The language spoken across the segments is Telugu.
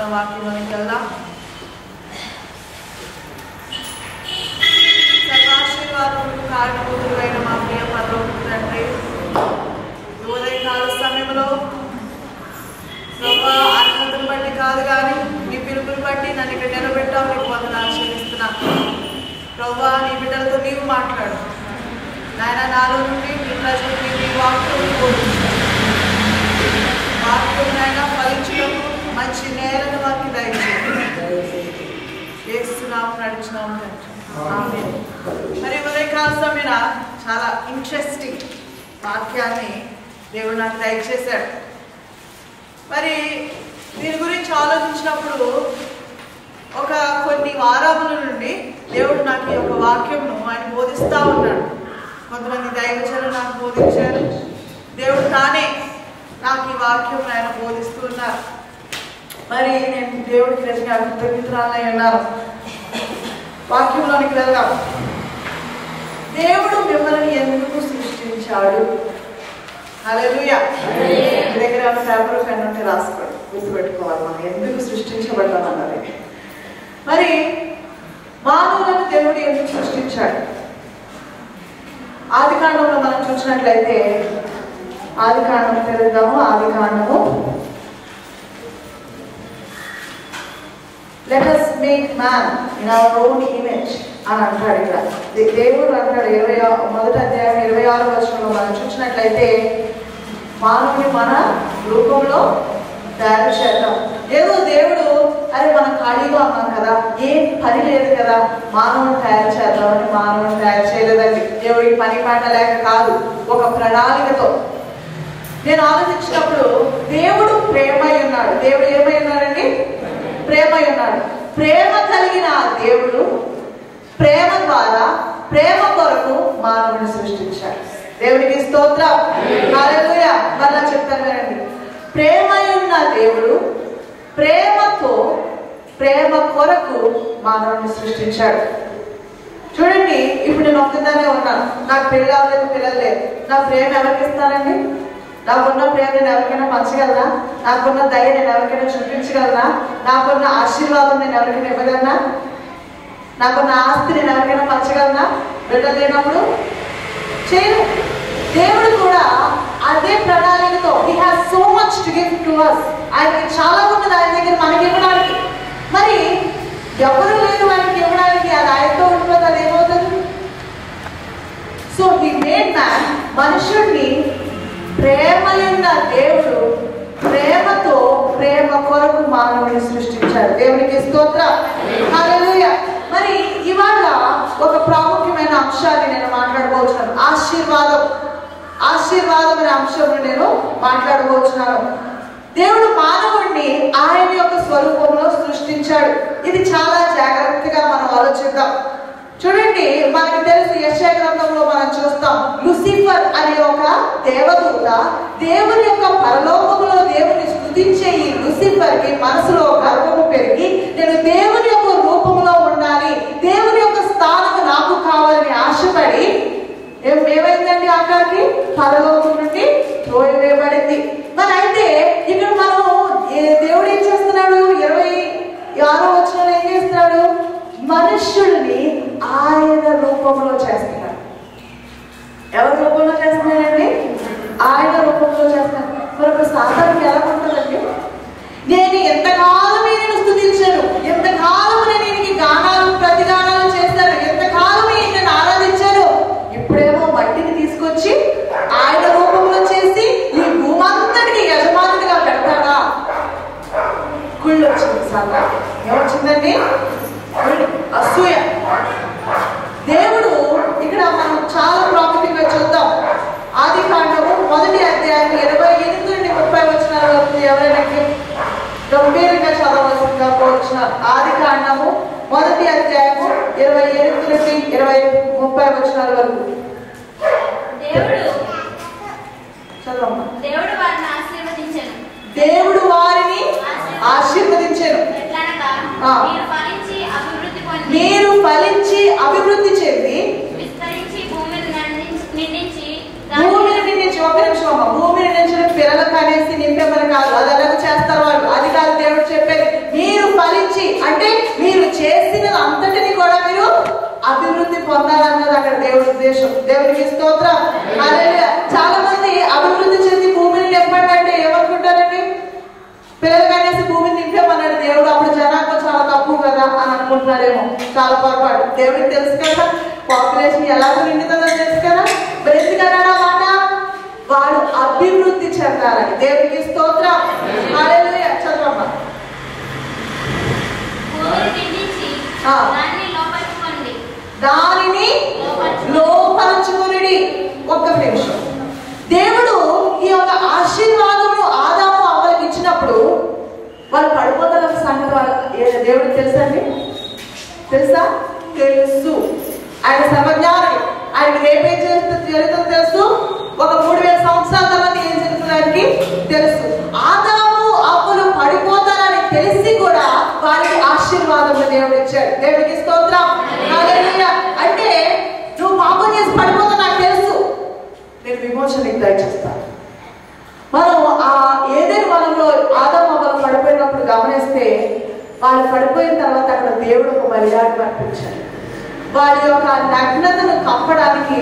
మన వాక్యంలోకి వెళ్దాం. సర్వాశీర్వాదములకు కారణభూతులైన మా ప్రియ పరలోకపు తండ్రి, ఉదయకాల సమయంలో ప్రభా అర్హతను బట్టి కాదు కానీ నీ పిలుపుని బట్టి నన్ను ఇక్కడ నిలబెట్టావు. నీకు వందనాలు చెల్లిస్తున్నాను ప్రభా. నీ బిడ్డలతో నీవు మాట్లాడు నాయన. నాలో నుండి నీ ప్రజలకు నీ వాక్యం బోధించాడు. వాక్యం నాయన ఫలించడం మంచి నేలను వారికి దయచేయండి. చేస్తున్నాము, నడుచున్నాము తండ్రి. ఆమేన్. మరి ఉదయకాల సమయన చాలా ఇంట్రెస్టింగ్ వాక్యాన్ని దేవుడు నాకు దయచేశాడు. మరి దీని గురించి ఆలోచించినప్పుడు కొన్ని వారముల నుండి దేవుడు నాకు ఈ యొక్క వాక్యంను ఆయన బోధిస్తూ ఉన్నాడు. కొంతమంది దైవజనులు నాకు బోధించారు. దేవుడు తానే నాకు ఈ వాక్యం ఆయన బోధిస్తూ ఉన్నారు. మరి నేను దేవుడికి నిజంగా కృతజ్ఞతరాలై ఉన్నాను. వాక్యంలోనికి వెళ్దాం. దేవుడు మిమ్మల్ని ఎందుకు సృష్టించాడు? హల్లెలూయా. మీ దగ్గర పేపర్ పెన్ ఉంటే రాసుకోండి, గుర్తుపెట్టుకోవాలి మనం ఎందుకు సృష్టించబడ్డాం అన్నది. మరి మానవులను దేవుడు ఎందుకు సృష్టించాడు? ఆది కాండంలో మనం చూసినట్లయితే, ఆది కాండం తెలుద్దాము. ఆది కాండము, let us make man in our own image అని అంటాడు. ఇక్కడ దేవుడు అంటాడు. మొదటి అధ్యాయం 26వ వచనంలో మనం చూసినట్లయితే, మానవుని మన రూపంలో తయారు చేద్దాం. ఏదో దేవుడు అరే మనం ఖాళీగా ఉన్నాం కదా, ఏం పని లేదు కదా, మానవుని తయారు చేద్దామని మానవుని తయారు చేయలేదండి. దేవుడికి పని పాట లేక కాదు, ఒక ప్రణాళికతో. నేను ఆలోచించినప్పుడు దేవుడు ప్రేమై ఉన్నాడు. దేవుడు ఏమై ఉన్నాడండి? ప్రేమై ఉన్నాడు. ప్రేమ కలిగిన దేవుడు ప్రేమ ద్వారా, ప్రేమ కొరకు మానవుని సృష్టించాడు. దేవుడికి స్తోత్రం. హల్లెలూయా. మళ్ళా చెప్తాను వినండి. ప్రేమై ఉన్న దేవుడు ప్రేమతో, ప్రేమ కొరకు మానవుని సృష్టించాడు. చూడండి, ఇప్పుడు నేను ఒక్కదానే ఉన్నాను, నాకు పెళ్ళి అవ్వలేదు, పిల్లలు లేదు. నా ప్రేమ ఎవరికి ఇస్తానండి? నాకున్న ప్రేమ నేను ఎవరికైనా పంచగలనా? నాకున్న దయ నేను ఎవరికైనా చూపించగలనా? నాకున్న ఆశీర్వాదం నేను ఎవరికైనా ఇవ్వగలనా? నాకున్న ఆస్తి నేను ఎవరికైనా పంచగలనా? బిడ్డలు లేనప్పుడు చేయను. దేవుడు కూడా అదే ప్రణాళికతో, he has so much to give to us. ఆయనకి చాలా ఉన్నది ఆయన దగ్గర మనకి ఇవ్వడానికి. మరి ఎవరు లేదు ఆయనకి ఇవ్వడానికి, అది ఆయనతో ఉండిపోతే అది ఏమవుతుంది? సో he made man, మనుషుడిని ప్రేమయున్న దేవుడు ప్రేమతో, ప్రేమ కొరకు మానవుని సృష్టించాడు. దేవునికి స్తోత్రం. హల్లెలూయా. మరి ఇవాళ ఒక ప్రాముఖ్యమైన అంశాన్ని నేను మాట్లాడబోతున్నాను. ఆశీర్వాదం అనే అంశంలో నేను మాట్లాడబోతున్నాను. దేవుడు మానవుడిని ఆయన యొక్క స్వరూపంలో సృష్టించాడు. ఇది చాలా జాగ్రత్తగా మనం ఆలోచిద్దాం. చూడండి, మనకి తెలుసు, యెషయా గ్రంథంలో మనం చూస్తాం, లూసిఫర్ అనే ఒక దేవదూత దేవుని యొక్క పరలోకములో దేవుని స్తుతించే ఈ లూసిఫర్ కి మనసులో గర్వము పెరిగి, నేను దేవుని యొక్క రూపంలో ఉండాలి, దేవుని యొక్క స్థానము నాకు కావాలని ఆశపడి ఏమైందండి? ఆఖరికి పరలోకం నుండి త్రోయవేయబడింది. మరి అయితే ఇక్కడ మనం దేవుడు ఏం చేస్తున్నాడు? 26వ వచనంలో ఏం చేస్తున్నాడు? మనుష్యుడిని ఆయన రూపంలో చేస్తున్నాడు. ఎవరి రూపంలో చేస్తున్నాడండి? ఆయన రూపంలో చేస్తున్నాడు. మరొక సాధారణకి ఎలా ఉంటుందండి? నేను ఎంతకాలమే నేను స్తుతించాను, ఎంతకాలమే నేను గానాలు ప్రతిగానాలు చేశాను, ఎంతకాలమే నేను ఆరాధించాను, ఇప్పుడేమో మట్టిని తీసుకొచ్చి ఆయన రూపంలో చేసి ఈ భూమంతటికి యజమానుడిగా పెడతాడా? కుళ్ళు వచ్చింది. సార్ ఏమొచ్చిందండి? అసూయ. దేవుడు ఇక్కడ మనం చాలా ప్రాముఖ్యంగా చూద్దాం. ఆది కాండము మొదటి అధ్యాయం 28 నుండి 30 వచనాల వరకు ఎవరైనా గంభీరంగా చదవవలసిందిగా కోరుచున్నారు. ఆది కాండము మొదటి అధ్యాయము 28 నుండి 30 వచనాల వరకు. దేవుడు వారిని ఆశీర్వదించెను. మీరు ఫలించి అభివృద్ధి చెంది భూమిని నిండించి, ఒక నిమిషం అమ్మ, భూమిని నించిన పిల్లలు కనేసి నింపేమని కాదు, అది ఎలాగో చేస్తారు వాళ్ళు, అది కాదు దేవుడు చెప్పేది. చాలా పొరపాటు. దేవుడికి తెలుసు కదా పాపులేషన్ ఎలా నిండుతుందో తెలుసు కదా. ఎందుకన్నాడు మాట? వాడు అభివృద్ధి చెందాలని. దేవుడికి స్తోత్రం. హల్లెలూయా. చదవమ్మా. దానిని లోపరుచుకుని. ఒక్క నిమిషం. దేవుడు ఈ యొక్క ఆశీర్వాదము ఆదాము అవ్వలకు ఇచ్చినప్పుడు వాళ్ళు పడిపోతారు సంగతి దేవుడికి తెలుసండి? తెలుసా? తెలుసు. ఆయన సర్వజ్ఞానుడు. ఆయనకి రేపేం జరుగుతుందో తెలుసు. ఒక 3000 సంవత్సరాల తర్వాత ఏం జరుగుతుంది ఆయనకి తెలుసు. ఆదాము అవ్వలు పడిపోతారని తెలిసి కూడా వారికి ఆశీర్వాదం దేవుడు ఇచ్చాడు. దేవుడికి స్తోత్రం. హల్లెలూయా. అంటే నువ్వు పాపం చేసి పడిపోతా నాకు తెలుసు, నేను విమోచన నీకు దయచేస్తాను. మనం ఆ ఏదైనా మనలో ఆదాము అవ్వలు పడిపోయినప్పుడు గమనిస్తే వాళ్ళు పడిపోయిన తర్వాత అక్కడ దేవుడు ఒక బలియాడు పంపించాడు. వారి యొక్క నగ్నతను కప్పడానికి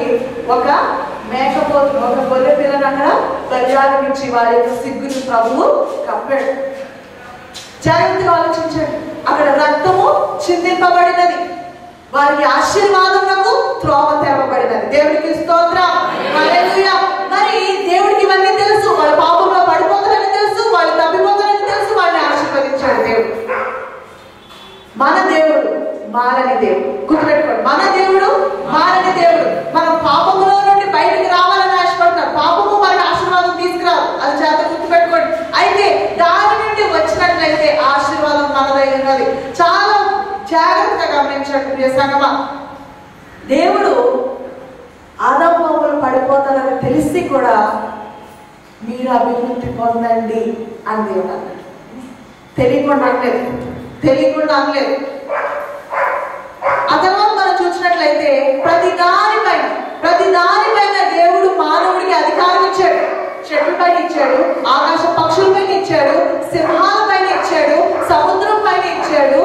ఒక మేకపోతు, ఒక గొర్రె పిల్లను అక్కడ బలియాగం ఇచ్చి వారి యొక్క సిగ్గుని ప్రభువు కప్పాడు. జాగ్రత్తగా ఆలోచించండి. అక్కడ రక్తము చిందింపబడినది, వారికి ఆశీర్వాదములకు త్రోవ తెరవబడినది. దేవుడికి స్తోత్రం. హల్లెలూయా. మరి దేవుడికి ఇవన్నీ తెలుసు. వాళ్ళ పాపంలో పడిపోతారని తెలుసు, వాళ్ళు తప్పిపోతారని తెలుసు. వాళ్ళని ఆశీర్వదించాడు దేవుడు. మన దేవుడు మారని దేవుడు. గుర్తుపెట్టుకోండి, మన దేవుడు మారని దేవుడు. మనం పాపములో నుండి బయటకు రావాలని ఆశపడతాం. పాపము మనకి ఆశీర్వాదం తీసుకురాదు, అది చేత గుర్తుపెట్టుకోండి. అయితే దాని నుండి వచ్చినట్లయితే ఆశీర్వాదం మనదై ఉన్నది. చాలా జాగ్రత్తగా గమనించండి ప్రియ సంగమా. దేవుడు ఆదాము అవ్వలు పడిపోతారని తెలిసి కూడా మీరు అభివృద్ధి పొందండి అని దేవుడు అన్నాడు. తెలియకుండా అనలేదు, తెలియకుండా అనలేదు. ఆ తర్వాత మనం చూసినట్లయితే ప్రతి దానిపైన దేవుడు మానవుడికి అధికారం ఇచ్చాడు. చెట్ల పైన ఇచ్చాడు, ఆకాశ పక్షుల పైన ఇచ్చాడు, సింహాల పైన ఇచ్చాడు, సముద్రం పైన ఇచ్చాడు.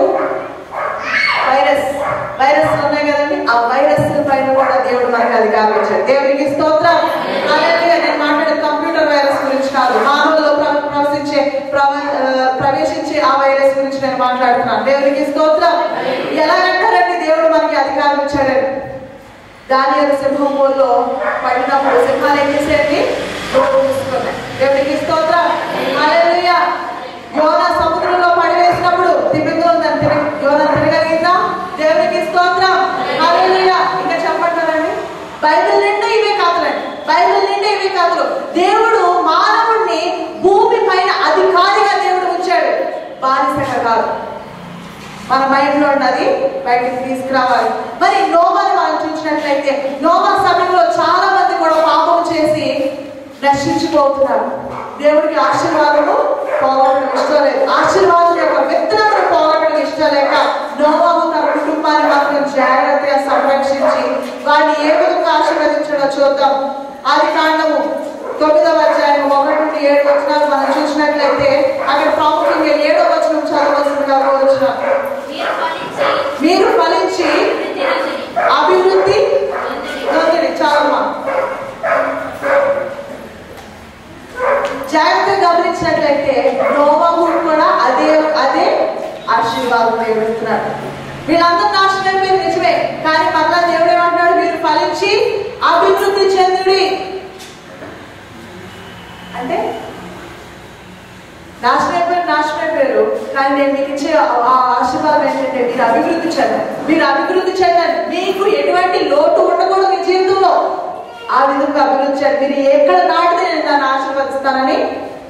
వైరస్ ఉన్నాయి కదండి, ఆ వైరస్ పైన కూడా దేవుడు మనకి అధికారం ఇచ్చాడు. దేవుడికి స్తోత్రం. హల్లెలూయా. నేను మాట్లాడే కంప్యూటర్ వైరస్ గురించి కాదు, మానవుల్లో ప్రవేశించే ఆ వైరస్ గురించి నేను మాట్లాడుతున్నాను. దేవుడికి స్తోత్రం. ఎలాగంటారండి దేవుడు మనకి అధికారం ఇచ్చాడని? దానియేలు సింహంలో పడినప్పుడు సింహాలు ఏం చేసేయండి? తీసుకున్నాయి. దేవుడికి స్తోత్రం. హల్లెలూయా. యోనా సముద్రంలో పడివేసినప్పుడు యోనా తిరగలిగిందా? దేవుడికి స్తోత్రం. హల్లెలూయా. ఇంకా చెప్పంటారండి, బైబిల్ నిండా ఇవే కథలు. దేవుడు మానవుడిని భూమి పైన అధికారిగా దేవుడు ఉంచాడు, బానిసగా కాదు. మన మైండ్ లో ఉన్నది బయటకు తీసుకురావాలి. మరి నోవాను మనం చూసినట్లయితే నోవా సమయంలో చాలా మంది కూడా పాపం చేసి నశించిపోతున్నారు. దేవుడికి ఆశీర్వాదము పోగొట్టడం ఇష్టం లేదు. ఆశీర్వాదం యొక్క విత్తనాలను పోగొట్టడం ఇష్టం లేక నోవాహు తన కుటుంబాన్ని మాత్రం జాగ్రత్తగా సంరక్షించి వాడిని ఏ విధంగా ఆశీర్వదించడో చూద్దాం. ఆదికాండము 9వ అధ్యాయం 1 నుండి 7 వచనాలు మనం చూసినట్లయితే అక్కడ ప్రాముఖ్యంగా 7వ వచనం చదవవలసిందిగా కోరుచున్నాం. మీరు ఫలించి అభివృద్ధి నొందిరి. చాలమ్మా. జాగ్రత్తగా గమనించినట్లయితే నోవాహు కూడా అదే ఆశీర్వాదం దేవుడు ఇస్తున్నాడు. వీళ్ళందరూ నాశనం అయిపోయింది నిజమే, కానీ మరలా దేవుడు ఏమంటున్నాడు? మీరు ఫలించి అభివృద్ధి చెందుడి. అంటే నాశనం అయిపోయారు, కానీ నేను మీకు ఇచ్చే ఆ ఆశీర్వాదం ఏంటంటే మీరు అభివృద్ధి చెందండి. మీకు ఎటువంటి లోటు ఉండకూడదు మీ జీవితంలో. ఆ విధంగా అభివృద్ధి చేయండి. మీరు ఎక్కడ నాటితే నేను దాన్ని ఆశీర్వదిస్తానని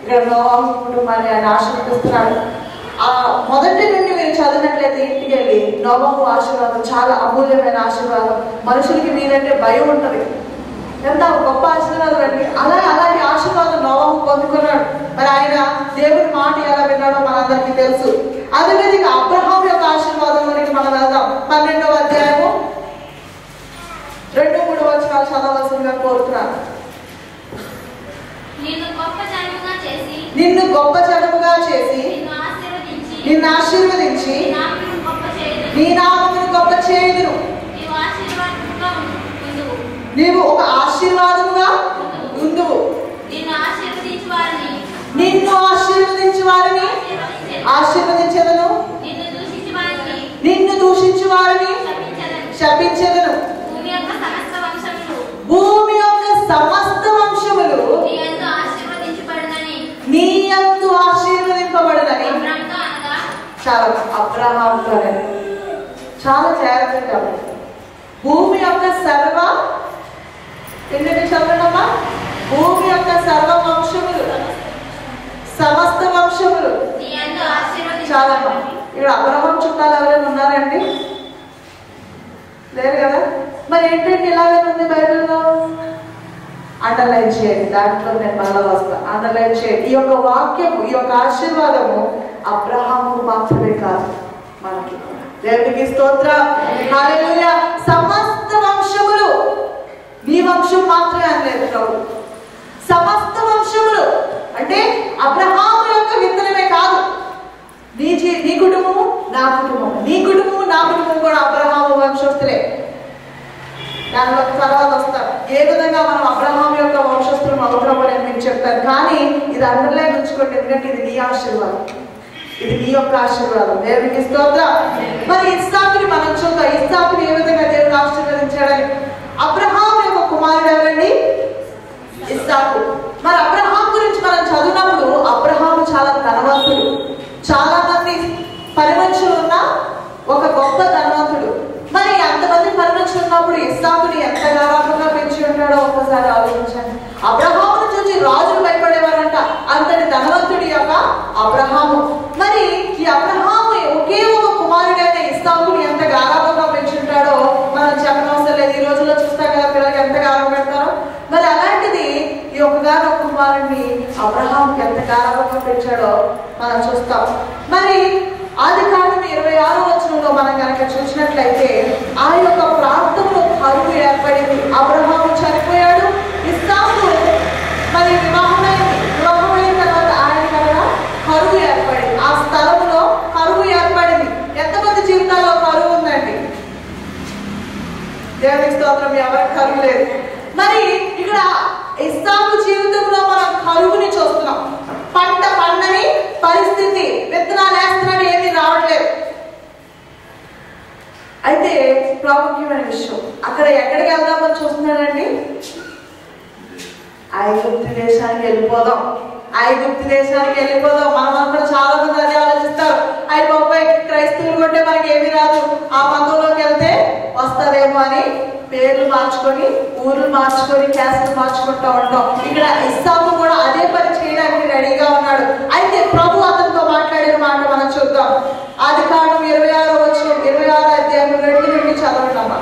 ఇక్కడ నోవాహు కుటుంబాన్ని ఆయన ఆశీర్వదిస్తున్నాడు. ఆ మొదటి నుండి మీరు చదివినట్లయితే ఇంటికి వెళ్ళి నోవాహు ఆశీర్వాదం చాలా అమూల్యమైన ఆశీర్వాదం. మనుషులకి మీరంటే భయం ఉంటుంది, ఎంత గొప్ప ఆశీర్వాదం అండి. అలాంటి ఆశీర్వాదం నోవాహు పొందుకున్నాడు. మరి ఆయన దేవుడి మాట ఎలా విన్నాడో మనందరికీ తెలుసు. అదేవిధంగా అబ్రహాం యొక్క ఆశీర్వాదంలోనికి మనం వెళ్దాం. 12వ అధ్యాయము 2-3 వచనాలు చదవవలసిందిగా కోరుతున్నాను. నిన్ను గొప్ప జనముగా చేసి నిన్ను ఆశీర్వదించి నీ నామమును గొప్ప చేయుదును. నీవు ఒక ఆశీర్వాదముగా ఉందువు. నిన్ను ఆశీర్వదించి వారిని ఆశీర్వదించదను, నిన్ను దూషించి వారిని శపించెదను. భూమి యొక్క సమస్త వంశములు నీ యందు ఆశీర్వదింపబడునని. చాలా అబ్రహాముతో చాలా జాగ్రత్తగా భూమి యొక్క సర్వ ఏంటంటే చదవడమ్మా, భూమి యొక్క సర్వ వంశములు సమస్త వంశములు. చాలా ఇక్కడ అబ్రహాం చుట్టాలు ఎవరైనా ఉన్నారండి? లేరు కదా. మరి ఏంటంటే ఇలాగే ఉంది బైబిల్లో. అండర్లైన్ చేయండి, దాంట్లో నేను మళ్ళా వస్తా. అండర్లైన్ చేయండి. ఈ యొక్క వాక్యము, ఈ యొక్క ఆశీర్వాదము అబ్రహాము మాత్రమే కాదు, మనకి. దేవునికి స్తోత్రం. హల్లెలూయా. సమస్త వంశములు, నీ వంశం మాత్రమే అనలేదు ప్రభు. సమస్త వంశములు అంటే అబ్రహాము యొక్క విత్తనమే కాదు. నీ కుటుంబము నా కుటుంబము, నీ కుటుంబము నా కుటుంబం కూడా అబ్రహాము వంశస్థులే. దానిలో తర్వాత వస్తారు ఏ విధంగా మనం అబ్రహాము యొక్క వంశస్థులు అవుతామో నేను మీకు చెప్తాను. కానీ ఇది అండర్లైన్ ఉంచుకోండి, ఎందుకంటే ఇది నీ ఆశీర్వాదం, ఇది నీ యొక్క ఆశీర్వాదం. దేవునికి స్తోత్రం. మరి ఇస్సాకుని మనం చూద్దాం. ఇస్సాకుని ఏ విధంగా దేవుడు ఆశీర్వదించాడని. అబ్రహాము యొక్క కుమారుడు ఎవరండి? ఇస్సాకు. మరి అబ్రహాం గురించి మనం చదివినప్పుడు అబ్రహాము చాలా ధనవంతుడు, చాలా మంది పరిమళులు ఉన్న ఒక గొప్ప ధనవంతుడు. మరి అంతమంది పరిమళులు ఉన్నప్పుడు ఇస్సాకుని ఎంత గారాబంగా పెంచి ఉంటాడో ఒక్కసారి ఆలోచించండి. అబ్రహామును చూసి రాజులు భయపడేవారంట, అంతటి ధనవంతుడి యొక్క అబ్రహాము. మరి ఈ అబ్రహాము ఒకే ఒక కుమారుడైన ఇస్సాకుని ఎంత గారాబంగా పెంచుంటాడో మనం చెప్పనవసరం లేదు. ఈ రోజుల్లో చూస్తాం కదా పిల్లలకి ఎంత గారం పెడతారో. మరి అలాంటిది ఈ ఒక్కగానో కుమారుడిని అబ్రహాంకి ఎంత గారాబంగా పెంచాడో మనం చూస్తాం. మరి ఆదికాండం 26వ వచనంలో మనం కనుక చూసినట్లయితే ఆ యొక్క ప్రాంతంలో కరువు ఏర్పడింది. అబ్రహాము చనిపోయాడు, ఇస్సాకు మరి వివాహమైన తర్వాత ఆయన కనుక కరువు ఏర్పడింది. ఆ స్థలంలో కరువు ఏర్పడింది. ఎంతమంది జీవితాల్లో కరువు ఉందండి? దేవునికి స్తోత్రం. ఎవరికి కరువు లేదు. మరి ఇక్కడ ఇస్సాకు జీవితంలో మనం కరువుని చూస్తున్నాం. పంట పండని పరిస్థితి, విత్తనాలు వేస్తున్నాడు, ఏమీ రావట్లేదు. అయితే ప్రాముఖ్యమైన విషయం, అక్కడ ఎక్కడికి వెళ్దామని చూస్తున్నాడండి? ఐగుప్తు దేశానికి వెళ్ళిపోదాం, ఐగుప్తు దేశానికి వెళ్ళిపోదాం. మనమంతా చాలా మంది అదే ఆలోచిస్తారు. బాబాయ్ క్రైస్తవులు కొంటే మనకి ఏమీ రాదు, ఆ మతంలోకి వెళ్తే వస్తుందేమో అని పేర్లు మార్చుకొని, ఊర్లు మార్చుకొని, క్యాస్ట్లు మార్చుకుంటూ ఉంటాం. ఇక్కడ ఇస్సాకు కూడా అదే పని చేయడానికి రెడీగా ఉన్నాడు. అయితే ప్రభు అతనితో మాట్లాడిన మాట మనం చూద్దాం. ఆదికాండం 26వ వచనం, 26వ అధ్యాయం 2 నుండి చదవటమ్మా.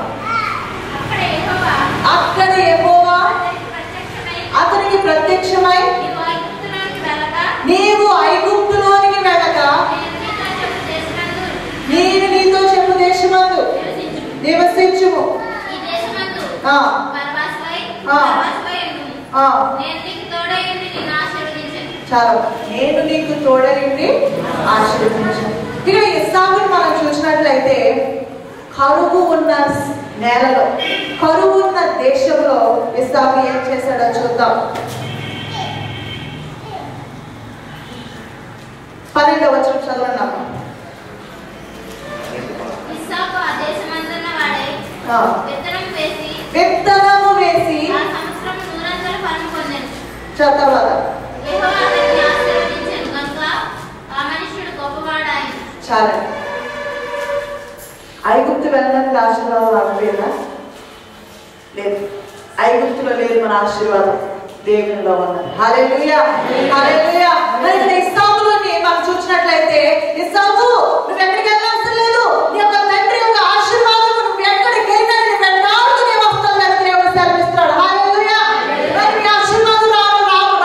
అక్కడ యెహోవా అతనికి ప్రత్యక్షమై, నీవు ఐగుప్తులోనికి వెళ్ళక నేను నీతో చెప్పు దేశమందు నివసించుము. చాలా నేను నీకు తోడైండి ఆశీర్వదించాను. ఇక్కడ ఇస్సాకుని మనం చూసినట్లయితే కరువు ఉన్న నేలలో, కరువు ఉన్న దేశంలో ఇస్సాకు ఏం చేశాడో చూద్దాం. 12వ వచనం చదవండి. విత్తనము వేసి చదవాలి. చాలా ఐగుప్తు వెళ్ళడానికి ఆశీర్వాదం రాకపోయిందా? లేదు. ఐగుప్తులో లేదు మన ఆశీర్వాదం, దేవునిలో ఉన్నది. హల్లెలూయా, హల్లెలూయా. మరి ఇక్కడ ఇస్సాకులోని మనం చూసినట్లయితే ఇస్సాకు నువ్వు ఎక్కడికి వెళ్ళవసరం లేదు, నీ యొక్క తండ్రి యొక్క ఆశీర్వాదం నువ్వు ఎక్కడికి వెళ్ళినా నీ వెంటాడుతూనే వస్తుందని దేవుడు సెలవిస్తాడు. హల్లెలూయా. మరి నీ ఆశీర్వాదం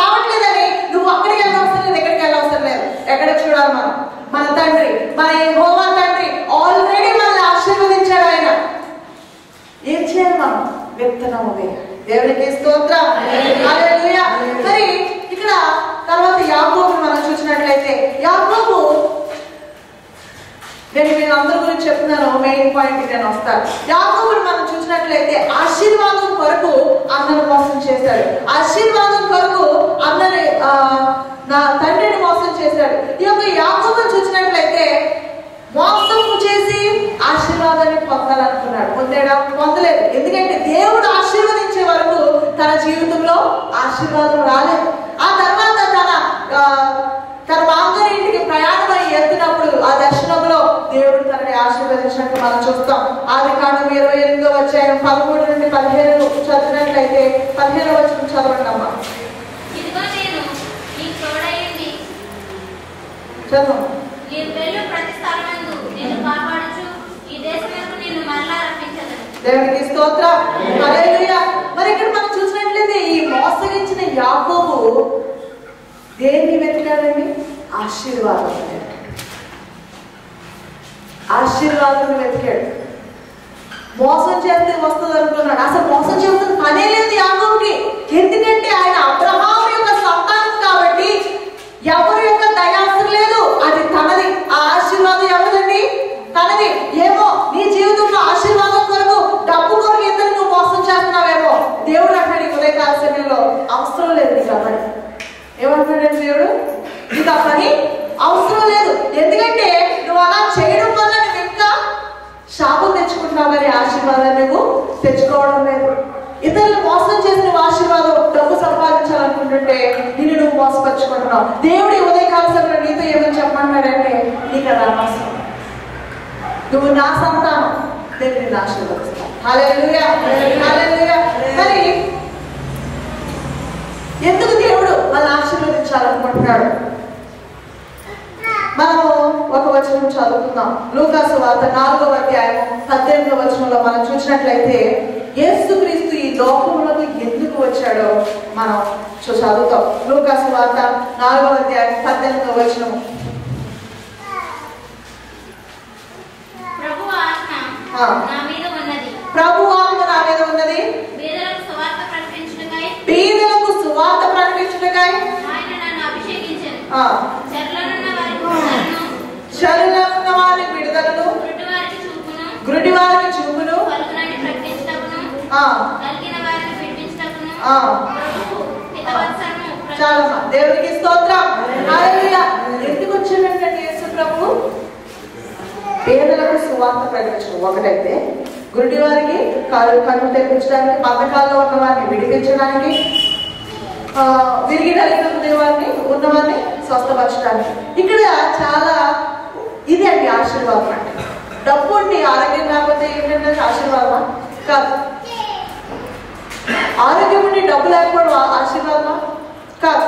రావట్లేదని నువ్వు అక్కడికి వెళ్ళవసరం లేదు, ఎక్కడికి వెళ్ళవసరం లేదు. ఎక్కడ చూడాలి మనం? మన తండ్రి, మన యెహోవా తండ్రి ఆల్రెడీ మనల్ని ఆశీర్వదించాడు. ఆయన ఏం చేయాలి? మనం విత్తనము వేయాలి. దేవునికి స్తోత్రం. హల్లెలూయా. మరి ఇక్కడ తర్వాత యాకోబుని మనం చూసినట్లయితే యాకోబు, నేను మీరు అందరి గురించి చెప్తున్నాను, మెయిన్ పాయింట్ నేను వస్తాను. యాకోబుని మనం చూసినట్లయితే ఆశీర్వాదం కొరకు అన్నను మోసం చేశాడు, ఆశీర్వాదం కొరకు అన్నని నా తండ్రిని మోసం చేశాడు. ఈ యొక్క యాకోబుని చూసినట్లయితే మోసం చేసి ఆశీర్వాదం ఆశీర్వాదాన్ని పొందాలనుకున్నాడు. పొందలేదు. ఎందుకంటే దేవుడు ఆశీర్వదించే వరకు తన జీవితంలో ఆశీర్వాదం రాలేదు. ఆ తర్వాత తన మామగారి ఇంటికి ప్రయాణమై వెళ్తున్నప్పుడు ఆ దర్శనంలో దేవుడు తనని ఆశీర్వదించినట్టు మనం చూస్తాం. ఆదికాండం 28వ అధ్యాయం 13 నుండి 15 చదివినట్లయితే 15వ వచనం చదవండి అమ్మా. చదువు. దేవునికి స్తోత్రం. హల్లెలూయా. మరి ఇక్కడ మనం చూసినట్లయితే ఈ మోసగించిన యాకోబు దేన్ని వెతికాడండి? ఆశీర్వాదం వెతికాడు. మోసం చేస్తే వస్తుంది అనుకున్నాడు. అసలు మోసం చేస్తున్న పనే లేదు యాకోబుకి. ఎందుకంటే ఆయన అబ్రహాము యొక్క సంతానం కాబట్టి ఎవరి యొక్క దయాస్త్రం లేదు, అది తనది. ఆ ఆశీర్వాదం ఎవరిదండి? తనది. ఏమో నీ జీవితంలో ఆశీర్వాదం కొరకు డబ్బు కొరకు ఇద్దరు నువ్వు మోసం చేస్తున్నావేమో. దేవుడు అంటాడు ఈ ఉదయకాల సమయంలో అవసరం లేదు నీకు ఆ పని. ఏమంటున్నాడండి దేవుడు? నీకు ఆ పని అవసరం లేదు. ఎందుకంటే నువ్వు అలా చేయడం వల్ల నువ్వు ఇంకా శాపం తెచ్చుకుంటున్నావు, కానీ ఆశీర్వాదాన్ని నువ్వు తెచ్చుకోవడం లేదు. ఇతరులు మోసం చేసి నువ్వు ఆశీర్వాదం డబ్బు సంపాదించాలనుకుంటుంటే నిన్ను నువ్వు మోసపరుచుకుంటున్నావు. దేవుడు ఈ ఉదయకాల సమయంలో నీతో ఏమని చెప్పమంటాడంటే నీకు అది అనవసరం. నువ్వు నా సంతానం, నేను నిన్ను ఆశీర్వదిస్తాను. హల్లెలూయా, హల్లెలూయా. మరి ఎందుకు దేవుడు మనం ఆశీర్వదించాలనుకుంటున్నాడు? మనము ఒక వచనం చదువుకుందాం. లూకాసు వార్త 4వ అధ్యాయం 18వ వచనంలో మనం చూసినట్లయితే యేసుక్రీస్తు ఈ లోకంలోకి ఎందుకు వచ్చాడో మనం చదువుతాం. లూకాసు వార్త 4వ అధ్యాయం 18వ వచనం. ప్రభు ఆత్మ నా మీద ఉన్నది, బీదలకు సువార్త ప్రకటించుటకై శరీరమున్న వారి విడుదలను, గురుడి వారికి చూపును, చాలా దేవుడికి స్తోత్రం. హల్లెలూయా. ఎందుకు వచ్చాడంటే యేసు ప్రభు పేదలకు సువార్త ప్రకటించడం ఒకటైతే, గురుడి వారికి కన్ను తెప్పించడానికి, పథకాల్లో ఉన్న వారిని విడిపించడానికి, విరిగి నలిగిన వారిని ఉన్నవారిని స్వస్థపరచడానికి. ఇక్కడ చాలా ఇది అండి ఆశీర్వాదం. అంటే డబ్బు ఉండి ఆరోగ్యం లేకపోతే ఏంటంటే ఆశీర్వాదమా? కాదు. ఆరోగ్యం ఉండి డబ్బు లేకపోవడం ఆశీర్వాదమా? కాదు.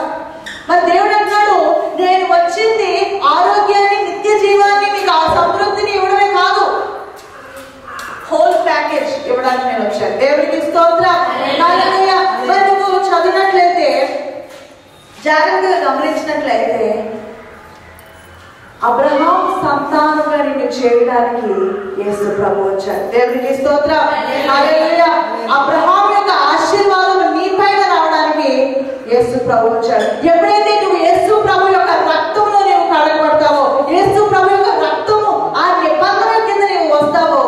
మరి దేవుడు అంటున్నాడు, నేను వచ్చింది ఆరోగ్యాన్ని, నిత్య జీవాన్ని, మీకు ఆ సమృద్ధిని ఇవ్వడమే కాదు, హోల్ ప్యాకేజ్ ఇవ్వడానికి నేను వచ్చాను. దేవుడికి స్తోత్రం. హల్లెలూయా. మరి నువ్వు చదివినట్లయితే, జాగ్రత్తగా గమనించినట్లయితే, అబ్రహాం సంతానంగా నిన్ను చేయడానికి యేసు ప్రభు వచ్చాడు. దేవుడికి స్తోత్రం. హల్లెలూయా. అబ్రహాం యొక్క ఆశీర్వాదం నీ పైన రావడానికి యేసు ప్రభు వచ్చాడు. ఎప్పుడైతే నువ్వు యేసు ప్రభు యొక్క రక్తంలో నీవు కడగబడతావో, యేసు ప్రభు యొక్క రక్తము ఆ నిబంధన కింద నీవు వస్తావో,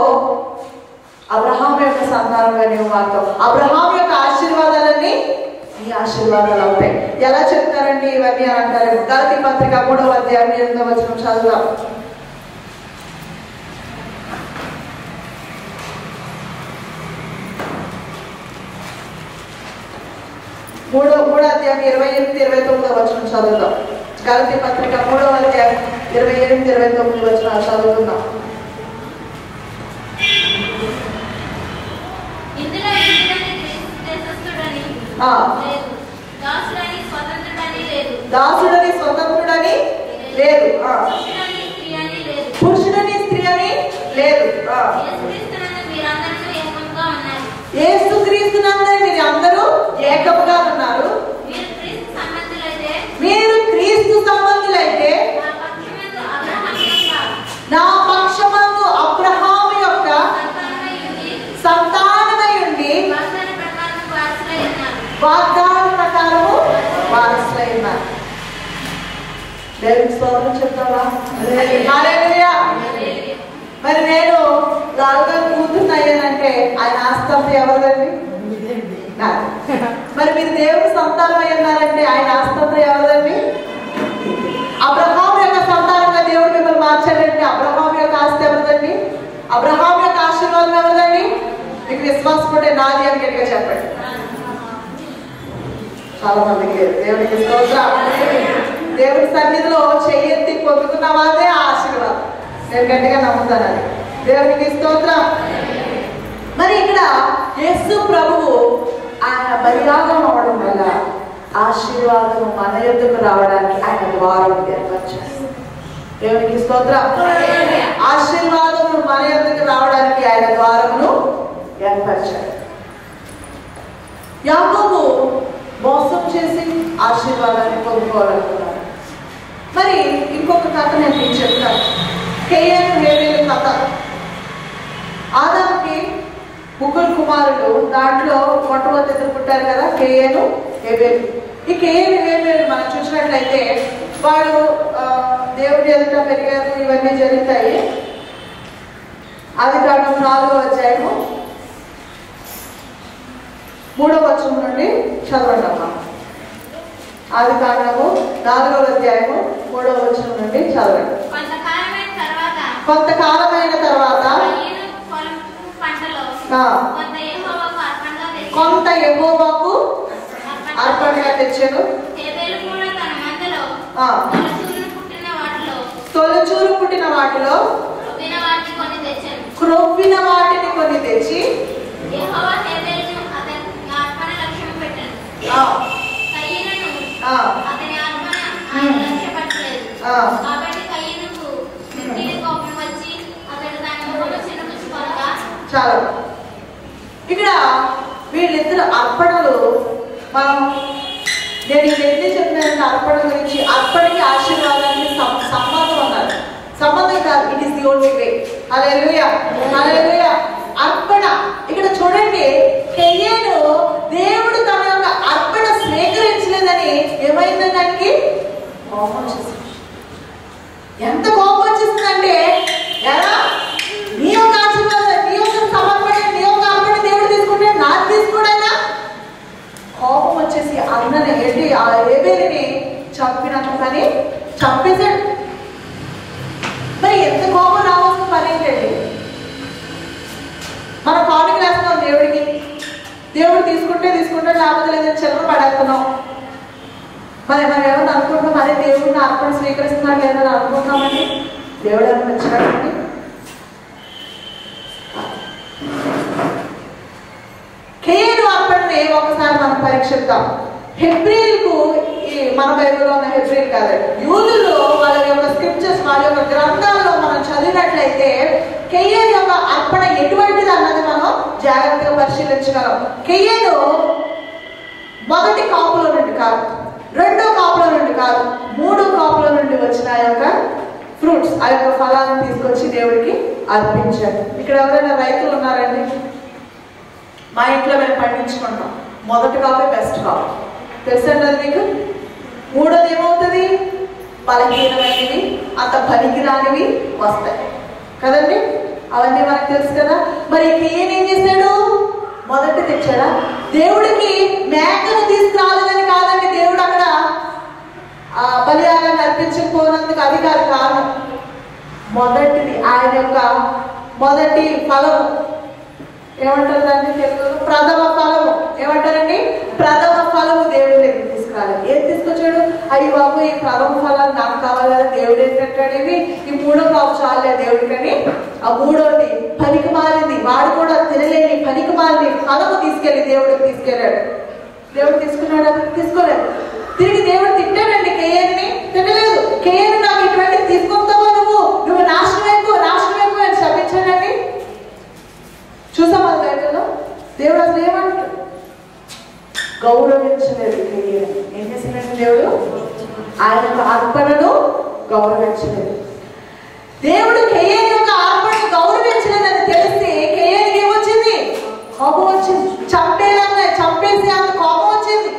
అబ్రహాం యొక్క సంతానంగా నీవు మారుతావు. అబ్రహాం యొక్క ఆశీర్వాదాలన్నీ నీ ఆశీర్వాదాలు అవుతాయి. ఎలా చెప్తారండి ఇవన్నీ అని అంటారు. గలతీ పత్రిక 3వ అధ్యాయం 8వ వచనం చదువుదాం. 3వ అధ్యాయం 28-29 వచనం చదువుదాం. గలతీ పత్రిక 3వ అధ్యాయం 28-29 వచనాలు చదువుకుందాం. దాసుడని స్వతంత్రుడని లేదు, పురుషుడని స్త్రీ అని లేదు. యేసుక్రీస్తునందు మీరు అందరూ ఏకముగా ఉన్నారు. మీరు క్రీస్తు సంబంధులైతే నా పక్షమందు అబ్రహాము యొక్క సంతానమై ఉండి వాగ్దాన ప్రకారము వారసులై ఉన్నారు. దేవునికి స్తోత్రం చెప్తావా? హల్లెలూయా. మరి నేను లాగా కూర్చున్నాయనంటే ఆయన ఆస్తంతా ఎవరిదండి? మరి మీరు దేవుని సంతానం అయి ఉన్నారంటే ఆయన ఆస్తంతా ఎవరిదండి? అబ్రహాం యొక్క సంతానంగా దేవుడు మిమ్మల్ని మార్చాడంటే అబ్రహాం యొక్క ఆస్తి ఎవరిదండి? అబ్రహాం మీకు విశ్వాసం ఉంటే నాది అని గట్టిగా చెప్పండి. చాలా మందికి లేదు. దేవునికి స్తోత్రం. దేవుని సన్నిధిలో చెయ్యెత్తి పొందుకున్న వాళ్ళే ఆశీర్వాదం. నేను గట్టిగా నమ్ముతానని. దేవునికి స్తోత్రం. మరి ఇక్కడ యేసు ప్రభువు ఆయన బలియాగం అవడం వల్ల ఆశీర్వాదం మన యొద్దకు రావడానికి ఆయన ద్వారం ఏర్పరిచారు. దేవునికి స్తోత్రం. ఆశీర్వాదము మన యొద్దకు రావడానికి ఆయన ద్వారమును ఏర్పరిచారు. యాకోబు మోసం చేసి ఆశీర్వాదాన్ని పొందుకోవాలనుకున్నాడు. మరి ఇంకొక కథ నేను మీకు చెప్తాను. కేయను హేబేలు కథ. ఆదాముకి ముగ్గురు కుమారులు, దాంట్లో మొట్టమొదటి పుట్టారు కదా కేయను హేబేలు. ఈ కేయను హేబేలు మనం చూసినట్లయితే వాళ్ళు దేవుడి ఎదుట పెరిగారు, ఇవన్నీ జరుగుతాయి. ఆదికాండం 4వ అధ్యాయము 3వ వచనం నుండి చదవండి అమ్మా. ఆదికాండము 4వ అధ్యాయము 3వ వచనం నుండి చదవండి. కొంతకాలమైన తర్వాత కొంత యెహోవాకు అర్పణగా తెచ్చాను. తొలచూరు పుట్టిన వాటిలో క్రొవ్విన వాటిని కొన్ని తెచ్చి చాలా ఇక్కడ వీళ్ళిద్దరు అర్పణలు మనం నేను ఎన్ని చెప్పిన అర్పణ గురించి, అర్పణకి ఆశీర్వాదానికి సంబంధం అన్నారు. సంబంధం కాదు, it is the only way. Hallelujah hallelujah. అర్పణ ఇక్కడ చూడండి, కేయను దేవుడు తన యొక్క అర్పణ స్వీకరించలేదని ఏమైందని దానికి కోపం వచ్చేసింది. ఎంత కోపం వచ్చేసిందంటే, ఎలా నీ యొక్క ఆశీర్వాదం, నీ యొక్క సమర్పణ, నీ యొక్క అర్పణ దేవుడు తీసుకుంటే నాకు తీసుకోడైనా కోపం వచ్చేసి అన్నని ఏంటి ఆ హేబేలుని చంపినట్టు కానీ చంపేశాడు. మరి ఎంత కోపం రావాల్సిన పని ఏంటండి? మన కానుక వేస్తున్నాం దేవుడికి, దేవుడు తీసుకుంటే లేకపోతే లేదని చెరువు పడేస్తున్నాం. మరి మనం ఏమన్నా అనుకుంటున్నాం, అదే దేవుడిని అర్పణ స్వీకరిస్తున్నాడు లేదని అనుకుంటున్నామండి. దేవుడు ఏమైనా నచ్చినట్టండి? కేయను అర్పణని ఒకసారి మనం పరీక్షిద్దాం. హెబ్రీలకు, మన బైబిల్లో ఉన్న హెబ్రీలు కాదండి, యూదులు వాళ్ళ యొక్క స్క్రిప్చర్స్, వాళ్ళ యొక్క గ్రంథాల్లో మనం చదివినట్లయితే కేయను యొక్క అర్పణ ఎటువంటిది అన్నది మనం జాగ్రత్తగా పరిశీలించగలం. కేయను మొదటి కాపులో నుండి కాదు, రెండో కాపులో నుండి కాదు, 3వ కాపులో నుండి వచ్చిన ఆ యొక్క ఫ్రూట్స్, ఆ యొక్క ఫలాన్ని తీసుకొచ్చి దేవుడికి అర్పించారు. ఇక్కడ ఎవరైనా రైతులు ఉన్నారండి? మా ఇంట్లో మేము పండించుకుంటాం. మొదటి కాపే బెస్ట్ కాపు, తెలుసండి అది మీకు. 3వది ఏమవుతుంది? బలహీనమైనవి, అంత పనికి రానివి వస్తాయి కదండి, అవన్నీ మనకు తెలుసు కదా. మరి కేయను ఏం చేశాడు? మొదటి తెచ్చాడా? దేవుడికి మేకను తీసుకురాలేదని కాదండి దేవుడు అక్కడ బలియాగాన్ని అర్పించకపోయినందుకు అది కాదు కారణం. మొదటిది ఆయన యొక్క మొదటి ఫలము ఏమంటారు దాన్ని తెలుగులో? ప్రథమ ఫలము. ఏమంటారండి? ప్రథమ ఫలము దేవుడి దగ్గర తీసుకురాలేదు. ఏం తీసుకొచ్చాడు? అయ్యి బాబు ఈ ప్రథమ ఫలాలు నాకు కావాలి కదా, దేవుడు ఏం పెట్టాడేవి, ఈ 3వ కాపు చాలే దేవుడికని ఆ 3వది పనికి మారింది, వాడు కూడా తినలేని పనికి మారింది ఫలము తీసుకెళ్ళి దేవుడికి తీసుకెళ్ళాడు. దేవుడు తీసుకున్నాడు? తీసుకోలేదు. తిరిగి దేవుడు తిట్టాడండి కేయన్ని? తినలేదు. కేయన్ని నాకు ఇటువంటి తీసుకొస్తావా నువ్వు నాశనం అయిపో అని శపించాడండి. చూసాం అది బైబిల్లో. దేవుడు అసలు ఏమంటాడు? గౌరవించలేదు కేయన్ని. ఏం చేసినట్టు దేవుడు ఆయన యొక్క అర్పణను గౌరవించలేదు. దేవుడు కేయన్ని యొక్క అర్పణను గౌరవించలేదని తెలిసి కేయనికి ఏమొచ్చింది? కోపం వచ్చింది. చంపేసి అంత కోపం వచ్చింది.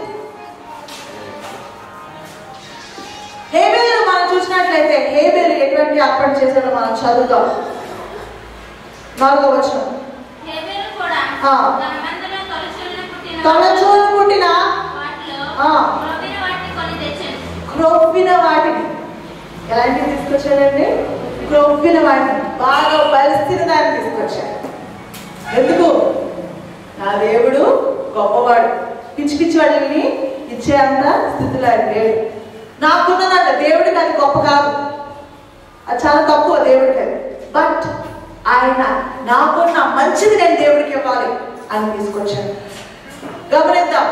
హేబేలు మనం చూసినట్లయితే హేబేలు ఎటువంటి అర్పణ చేశాడో మనం చదువుతాం. 4వ వచనం. తొలచూలు పుట్టిన క్రొవ్విన వాటిని, ఎలాంటివి తీసుకొచ్చాడండి? క్రొవ్విన వాటిని, బాగా బలిసిన దాన్ని తీసుకొచ్చాడు. ఎందుకు? నా దేవుడు గొప్పవాడు, పిచ్చి పిచ్చి వాళ్ళని ఇచ్చే అంత స్థితిలో ఆయన లేడు. నాకున్నదంట దేవుడికి అది గొప్ప కాదు, అది చాలా తక్కువ దేవుడికి అది. బట్ ఆయన నాకున్న మంచిది నేను దేవుడికి ఇవ్వాలి అని తీసుకొచ్చాను. గమనిద్దాం,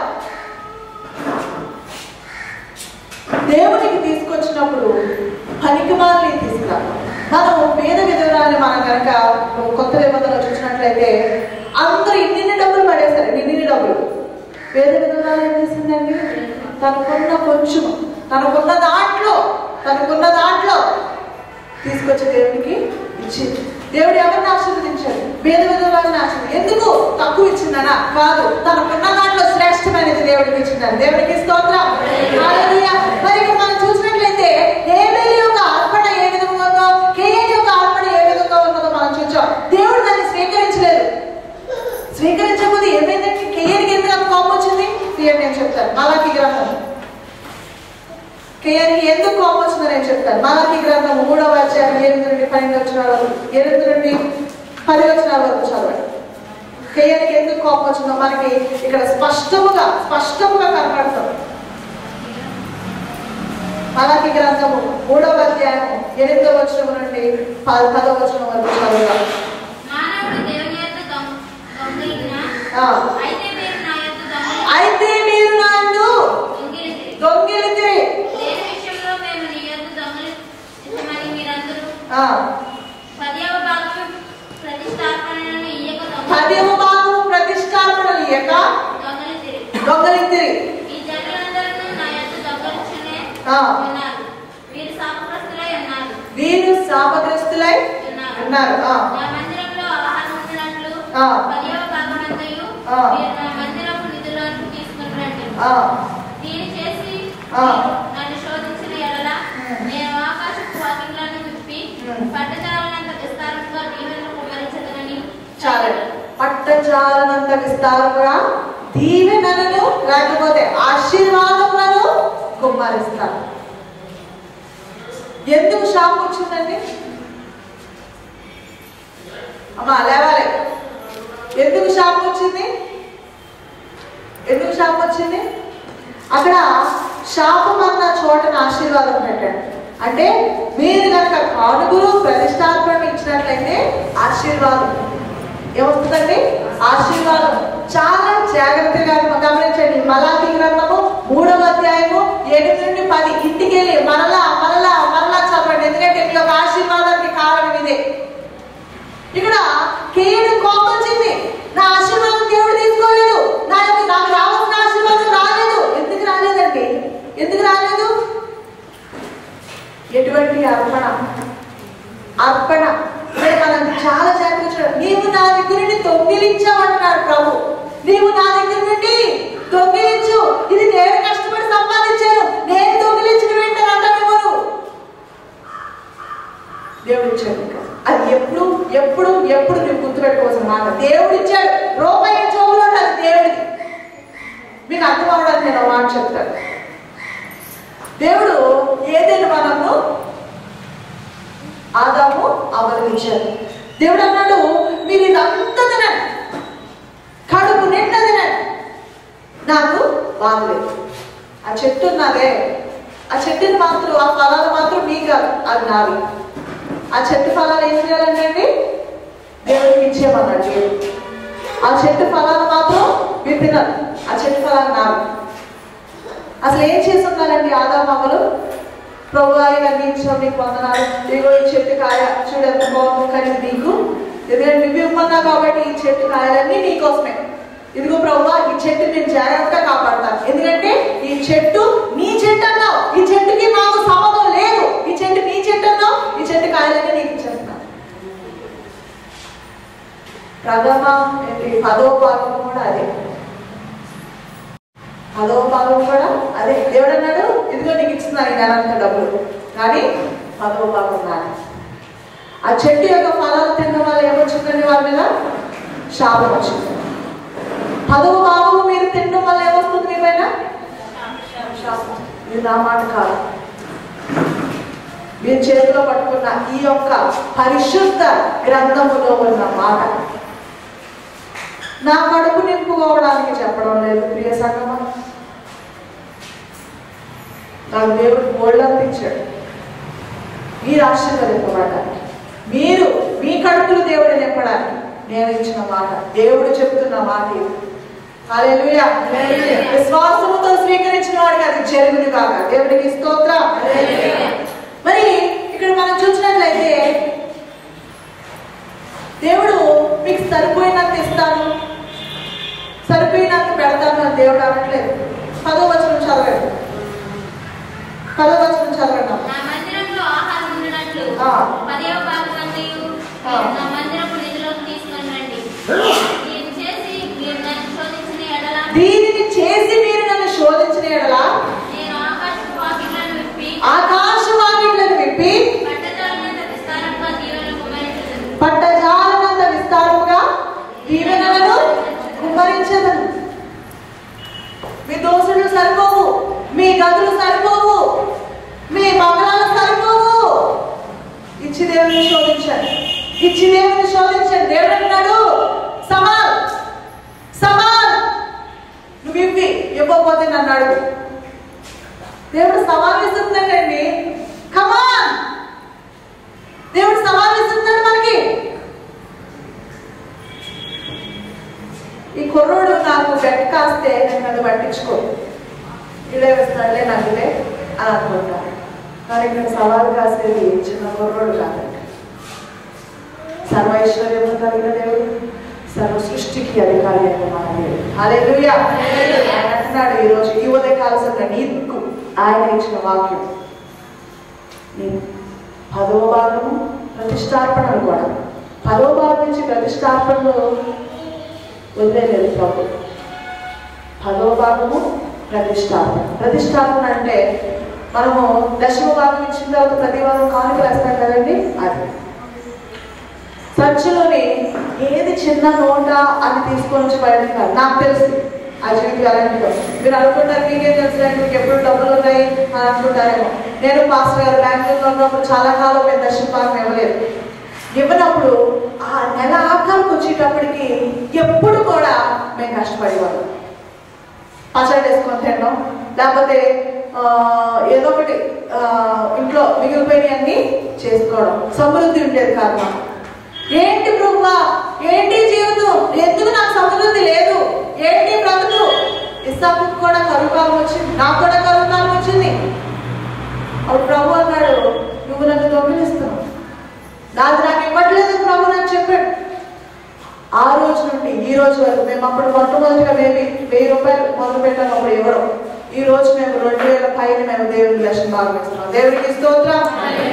దేవుడికి తీసుకొచ్చినప్పుడు పనికిమాలని తీసుకురాలి. మనం పేద విధవరాన్ని మనం కనుక కొత్త నిబంధనలో చూసినట్లయితే అందరూ ఇన్ని డబ్బులు పడేశారు, ఇన్ని డబ్బులు. పేద విధవరాలు ఏం చేసిందండి? తనకున్న కొంచెం, తనకున్న దాంట్లో తీసుకొచ్చి దేవుడికి ఇచ్చింది. దేవుడు ఎవరిని ఆశీర్వదించాడు? పేద విధవరాలను ఆశీర్వదించాడు. ఎందుకు తక్కువ ఇచ్చిందనా? కాదు, తనకున్న దాంట్లో శ్రేష్టమైనది దేవుడికి ఇచ్చిందని. దేవుడికి స్తోత్రం. హల్లెలూయా. మరి మనం చూసినట్లయితే హేబెలు యొక్క అర్పణ ఏ విధంగా ఉందో, కేయను యొక్క అర్పణ ఏ విధంగా ఉన్నదో మనం చూసాం. దేవుడు దాన్ని స్వీకరించలేదు. స్వీకరించకపోతే ఏమైందంటే కేయనికి ఎందుకు కోపం వచ్చింది? నేను చెప్తాను. మలాకి గ్రంథం కేయనికి ఎందుకు కోపం వచ్చిందో నేను చెప్తాను. మలాకి గ్రంథం 3వ అధ్యాయం 8 నుండి 12 వచనాల వరకు, 8 నుండి 10 వచనాల వరకు చదవండి. కేయనికి ఎందుకు కోపం వచ్చిందో మనకి ఇక్కడ స్పష్టముగా కనపడుతుంది. మలాకి గ్రంథము 3వ అధ్యాయం 8వ వచనం నుండి 10వ వచనం వరకు చదువుతాం. అయితే మీరు నన్ను దొంగిలించిరి, పదవ భాగము ప్రతిష్టాపనలు ఇయ్యక దొంగిలించిరి. వీరు శాపగ్రస్తులై ఉన్నారు. పట్టజాలనంత విస్తారముగా దీవెనలను లేకపోతే ఆశీర్వాదములను కుమ్మరిస్తారు. ఎందుకు శాపం వచ్చిందండి? అమ్మా లేవాలి. ఎందుకు శాపం వచ్చింది? అక్కడ శాపం అన్న చోటన ఆశీర్వాదం పెట్టండి. అంటే మీరు కనుక కానుగులు ప్రతిష్టాపన ఇచ్చినట్లయితే ఆశీర్వాదం ఏమవుతుందండి? ఆశీర్వాదం. చాలా జాగ్రత్తగా గమనించండి. మలాకి గ్రంథము 3వ అధ్యాయము 7 నుండి 10 ఇంటికి వెళ్ళి మరలా చదవండి. ఎందుకంటే మీ యొక్క ఆశీర్వాదానికి కారణం ఇదే. ఇక్కడ కేయుడు కోపం వచ్చింది. నా ఆశీర్వాదం దేవుడు తీసుకోలేదు, నాకు రావాల్సిన ఆశీర్వాదం రాలేదు. ఎందుకు రాలేదండి? ఎటువంటి అర్పణ మనం చాలా జాగ్రత్త. నీవు నా దగ్గర నుండి దొంగిలించావు అంటున్నాడు ప్రభు. నీవు నా దగ్గర నుండి దొంగిలించు, ఇది నేను కష్టపడి సంపాదించాను, నేను దొంగిలించిన వెంటనే అంటాను. దేవుడు ఇచ్చాడు. అది ఎప్పుడు నువ్వు గుర్తుపెట్టుకోవాల్సిన మాట. దేవుడు ఇచ్చాడు. రూపాయి జోబులో అది దేవుడికి. మీకు అర్థం అవడానికి నేను మాట చెప్తాను. దేవుడు ఏదైనా మనము ఆదాము అవలంబించారు. దేవుడు అన్నాడు, మీరు ఇదంతా తినండి, కడుపు నిండా తినండి, నాకు బాగలేదు. ఆ చెట్టు ఉన్నదే, ఆ చెట్టుని మాత్రం, ఆ ఫలాలు మాత్రం మీ కాదు, అది నావి. ఆ చెట్టు ఫలాలు ఏం చేయాలంటే దేవుడికి ఇచ్చేయమన్నాడు దేవుడు. ఆ చెట్టు ఫలాలు మాత్రం మీరు తినాలి, ఆ చెట్టు ఫలాలు నావి. అసలు ఏం చేసి ఉన్నారండి ఆదామవ్వలు? ప్రభువా ఇవన్నీ ఇచ్చావు, నీకు వందనాలు, ఇదిగో ఈ చెట్టు కాయ చూడు ఎంత బాగుంది, కానీ నీకు ఎందుకంటే నువ్వు ఇవ్వమన్నావు కాబట్టి ఈ చెట్టు కాయలన్నీ నీకోసమే. ఇదిగో ప్రభువా ఈ చెట్టు నేను జాగ్రత్తగా కాపాడతాను, ఎందుకంటే ఈ చెట్టు నీ చెట్టు అన్నావు, ఈ చెట్టుకి మాకు సంబంధం లేదు, ఈ చెట్టు నీ చెట్టు అన్నావు, ఈ చెట్టు కాయలన్నీ నీకు ఇచ్చేస్తాను. ప్రథమ 10వ భాగం కూడా అదే, 10వ భాగం కూడా అదే. దేవుడు అన్నాడు, ఇదిగో నీకు ఇస్తున్నాను ఈ నెలంతా డబ్బులు, కానీ 10వ భాగం కానీ. ఆ చెట్టు యొక్క ఫలాలు తినడం వల్ల ఏమొచ్చిందండి? వాళ్ళ మీద శాపం వచ్చింది. 10వ భాగము మీరు తినడం వల్ల ఏమొస్తుంది? మీ పైన శాపం. ఇది నా మాట కాదు, మీరు చేతిలో పట్టుకున్న ఈ యొక్క పరిశుద్ధ గ్రంథములో ఉన్న మాట. నా కడుపు నింపుకోవడానికి చెప్పడం లేదు ప్రియ సంగమా. నాకు దేవుడు గోల్డంతా ఇచ్చాడు మీరు ఆశీర్వదింపబడడానికి, మీరు మీ కడుపులు దేవుడు నింపడానికి నేను ఇచ్చిన మాట, దేవుడు చెప్తున్న మాట ఇది. హల్లెలూయా. విశ్వాసముతో స్వీకరించిన వాడికి అది జరుగును కాక. దేవుడికి స్తోత్రం. మరి ఇక్కడ మనం చూసినట్లయితే దేవుడు మీకు సరిపోయినంత ఇస్తాను, సరిపోయినంత పెడతాను అని దేవుడు అనట్లేదు. 10వ వచనం చదవండి. 10వ వచనం చదవండి. దీనిని చేసి మీరు నన్ను శోధించిన ఎడల ఆకాశ వాకిట్లను విప్పి పట్టజాలనంత విస్తారముగా దీవెనలను కుమ్మరించెదను. మీ దోసులు సరిపోవు, మీ గదులు సరిపోవు, మీ బంగాళాలు సరిపోవు. ఇచ్చి దేవుని శోధించండి, ఇచ్చి దేవుని శోధించండి. దేవుడు అన్నాడు సమాల్ సమాల్, నువ్వు ఇవ్వి, ఇవ్వకపోతే నన్ను అడుగు. దేవుడు సవాల్ ఇస్తున్నాడండి. కమాన్, దేవుడు సవాల్ ఇస్తున్నాడు మనకి. ఈ కుర్రోడు నాకు బెట్ కాస్తే నేను అది పట్టించుకో, ఇడే వేస్తాడులే నాకు ఇదే అని అనుకుంటాను. కానీ ఇక్కడ సవాల్ కాసేది చిన్న కుర్రోడు కాదండి. సర్వైశ్వర్యము కలిగిన దేవుడు, సర్వ సృష్టికి అధికారి అయిన మన దేవుడు. హల్లెలూయా. అంటున్నాడు ఈరోజు ఈ ఉదయకాల సమయంలో నీకు ఆయన ఇచ్చిన వాక్యం, నీ 10వ భాగము ప్రతిష్టార్పణలు కూడా, 10వ భాగం నుంచి ప్రతిష్టార్పణలు వదిలేదు ప్రభు. 10వ భాగము ప్రతిష్టార్పణ. ప్రతిష్టార్పణ అంటే మనము 10వ భాగం ఇచ్చిన తర్వాత ప్రతి వారం కానుకలు వేస్తాం కదండి. అది సంచిలోని ఏది చిన్న నోట అది తీసుకొని వచ్చి బయటకు కాదు. నాకు తెలుసు ఆ జీవితం అలాంటిదో. మీరు అనుకుంటారు మీకేం తెలుసు, మీకు ఎప్పుడు డబ్బులు ఉన్నాయి అని అనుకుంటారేమో. నేను పాస్టర్ గారు బెంగళూరులో ఉన్నప్పుడు చాలా కాలం మేము దర్శన భాగం ఇవ్వలేదు. ఇవ్వనప్పుడు ఆ నెల ఆఖరికి వచ్చేటప్పటికి ఎప్పుడు కూడా మేము కష్టపడేవాళ్ళం. పచ్చడి వేసుకొని తినడం, లేకపోతే ఏదో ఒకటి ఇంట్లో మిగిలిపోయినవన్నీ చేసుకోవడం. సమృద్ధి ఉండేది కాదు మాకు. ఏంటి ప్రభువా, ఏంటి జీవితం, ఎందుకు నాకు సమృద్ధి లేదు, ఏంటి బ్రతుకు. ఇస్సాకుకు కూడా కరువు కాలం వచ్చింది, నాకు కూడా కరువు కాలం వచ్చింది. అప్పుడు ప్రభు అన్నాడు, నువ్వు నన్ను దొంగిలిస్తున్నావు, నాది నాకు ఇవ్వట్లేదు ప్రభు నాకు చెప్పాడు. ఆ రోజు నుండి ఈ రోజు వరకు మేము అప్పుడు మొట్టమొదటిగా మేము 1000 రూపాయలు మొదలు పెట్టాము, అప్పుడు ఇవ్వడం. ఈ రోజు మేము 2000 పైన మేము దేవుడికి దర్శన భాగం ఇస్తున్నాం. దేవుడికి స్తోత్రం.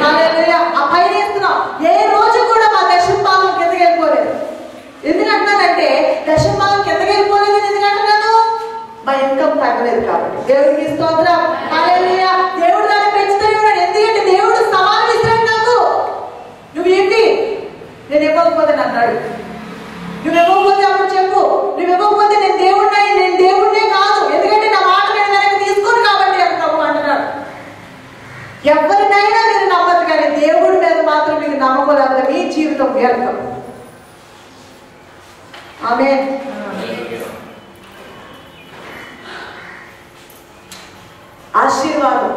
హల్లెలూయా. ఆ పైన ఇస్తున్నాం. ఏ రోజు కూడా మా దర్శన భాగం కిందకి వెళ్ళిపోలేదు. ఎందుకంటానంటే దర్శన భాగం కిందకి వెళ్ళిపోలేదు ఎందుకంటున్నాను, మా ఇన్కమ్ తగ్గలేదు కాబట్టి. దేవుడికి స్తోత్రం. హల్లెలూయా. దేవుడు దాన్ని పెంచుతూనే ఉన్నాడు. ఎందుకంటే దేవుడు సవాలు ఇస్తాడు నాకు, నువ్వు ఏంటి నేను ఇవ్వకపోతే అన్నాడు. నువ్వు ఇవ్వకపోతే అప్పుడు చెప్పు, నువ్వు ఇవ్వకపోతే నేను దేవుడినే కాదు, ఎందుకంటే నా మాట నేను వెనక్కి తీసుకోను కాబట్టి అని ప్రభు అంటున్నాడు. ఎవరినైనా మీరు నమ్మదు, కానీ దేవుడి మీద మాత్రం మీకు నమ్మకం లేకపోతే మీ జీవితం వ్యర్థం. ఆమేన్. ఆశీర్వాదం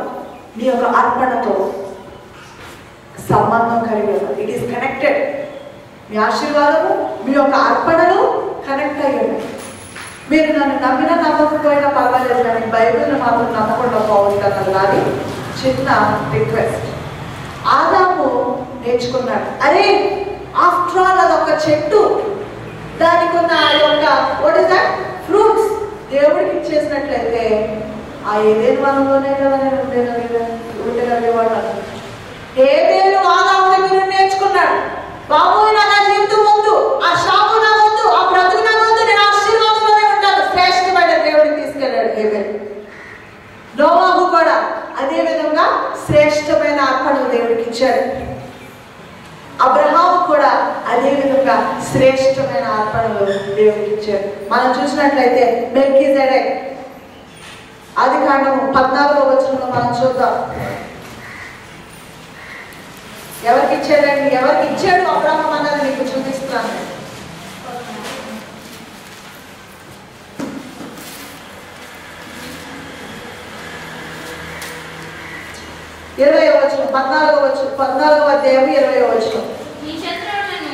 మీ యొక్క అర్పణతో సంబంధం కలిగి ఉన్నది. It is connected. మీ ఆశీర్వాదము మీ యొక్క అర్పణలు కనెక్ట్ అయ్యి ఉన్నాయి. మీరు నన్ను నమ్మినా నమ్మకపోయినా పర్వాలేదు, కానీ బైబిల్ని మాత్రం నమ్మకుండా పోవద్దు అన్నది నాది చిన్న రిక్వెస్ట్. ఆదాము నేర్చుకున్నాడు, అరే ఆఫ్టర్ ఆల్ అదొక చెట్టు, దానికి ఉన్న ఆ యొక్క వాట్ ఇస్ దట్ ఫ్రూట్స్ దేవుడికి ఇచ్చేసినట్లయితే ఆ ఏదేను వనంలోనే కదా నేను ఉండగలిగేవాడు. ఏదేను ఆదాము దగ్గర నేర్చుకున్నాడు, బాబోయ్ నా జీవితం వద్దు, ఆ శాపం నా వద్దు, ఆ బ్రతుకు నా వద్దు, నేను ఆశీర్వాదంలోనే ఉంటాను. శ్రేష్టమైన దేవుడికి తీసుకెళ్ళాడు హేబెల్. నోవాహు కూడా అదే విధంగా శ్రేష్టమైన అర్పణలు దేవుడికి ఇచ్చాడు. అబ్రహాము కూడా అదే విధంగా శ్రేష్టమైన అర్పణలు దేవుడికి ఇచ్చాడు. మనం చూసినట్లయితే మెల్కీజెదెక్ ఆదికాండము 14వ వచనంలో మనం చూద్దాం. ఎవరికి ఇచ్చాడండి, ఎవరికి ఇచ్చాడు అబ్రహాము అన్నది మీకు చూపిస్తున్నాను. 20వ వచనం, 14వ వచనం, 14వ అధ్యాయం 20వ వచనం. నీ శత్రువులను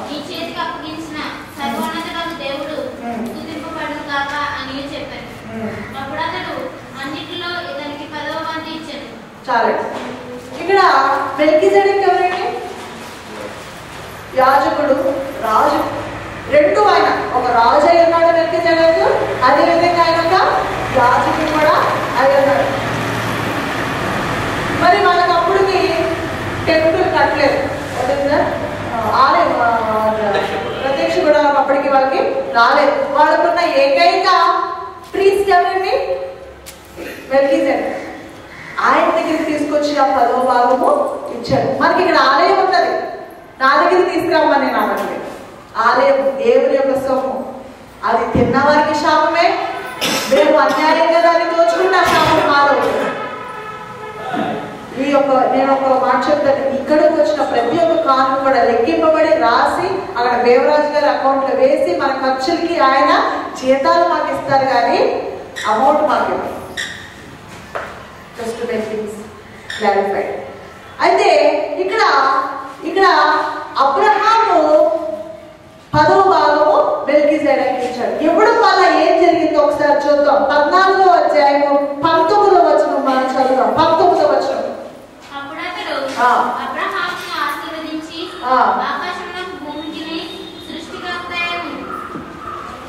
నీ చేతికి అప్పగించిన సర్వోన్నతుడైన దేవుడు స్తుతింపబడును గాక అని చెప్పాను. అప్పుడు అతడు అన్నిటిలో ఇతనికి 10వ వంతు ఇచ్చాడు. చాలు. ఇక్కడ మెల్కీసెదెకు ఎవరండి? యాజకుడు, రాజు. రెండు ఆయన, ఒక రాజు అయి ఉన్నాడు మెల్కీసెదెకు, అదేవిధంగా ఆయన ఒక యాజకుడు కూడా అయి ఉన్నాడు. మరి వాళ్ళకి అప్పటికి టెంపుల్ కట్టలేదు, ఆలయం ప్రత్యక్ష కూడా అప్పటికి వాళ్ళకి రాలేదు. వాళ్ళకున్న ఏకైక ప్రీస్ట్ ఎవరండి? మెల్కీసెదెకు. ఆయన దగ్గరికి తీసుకొచ్చి ఆ 10వ భాగము ఇచ్చాడు. మనకి ఇక్కడ ఆలయం ఉన్నది, నా దగ్గరికి తీసుకురామని నేను అనట్లేదు. ఆలయం దేవుని యొక్క సొమ్ము, అది తిన్నవారికి శాపమే, మేము అన్యాయంగా దాన్ని దోచుకుంటే ఆ శాపం మాలో. నేను ఒక మాట చెప్తాను, ఇక్కడికి వచ్చిన ప్రతి ఒక్క కాను కూడా లెక్కింపబడి రాసి అక్కడ దేవరాజు గారి అకౌంట్లో వేసి మన ఖర్చులకి ఆయన జీతాలు మాకు ఇస్తారు, కానీ అమౌంట్ మాకు ఇవ్వరు. Just to make things clarified. అయితే ఇక్కడ అబ్రహాము 10వ భాగము మెల్కీసెదెకుకి ఇచ్చాడు. ఎప్పుడు వల్ల ఏం జరిగిందో ఒకసారి చూద్దాం. 14వ అధ్యాయము 19వ వచనం మనం చదువుదాం. 19వ వచనం. అప్పుడు అతడు అబ్రహామును ఆశీర్వదించి ఆకాశమునకు భూమికిని సృష్టికర్త అయిన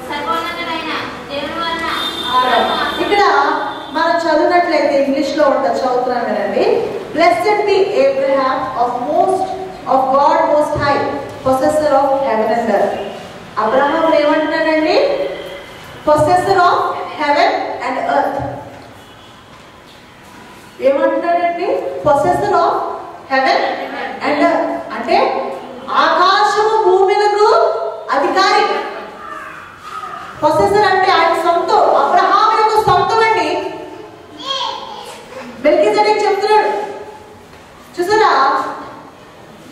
సర్వోన్నతుడైన దేవుని వలన ఇక్కడ మనం చదివినట్లయితే ఇంగ్లీష్ లో ఉంటుంది, చదువుతున్నాం కదండి. Blessed be Abraham of God most high, possessor of heaven and earth. Abraham ఏమంటున్నాడండి? Possessor of heaven and earth. ఏమంటున్నాడండి? Possessor of heaven and earth అంటే ఆకాశము భూమిలకు అధికారి. పొసెసర్ అంటే ఆయన సొంతం, అబ్రహాం యొక్క సొంతం అండి. మెల్కీసెదెకు చెప్తున్నాడు. చూసారా,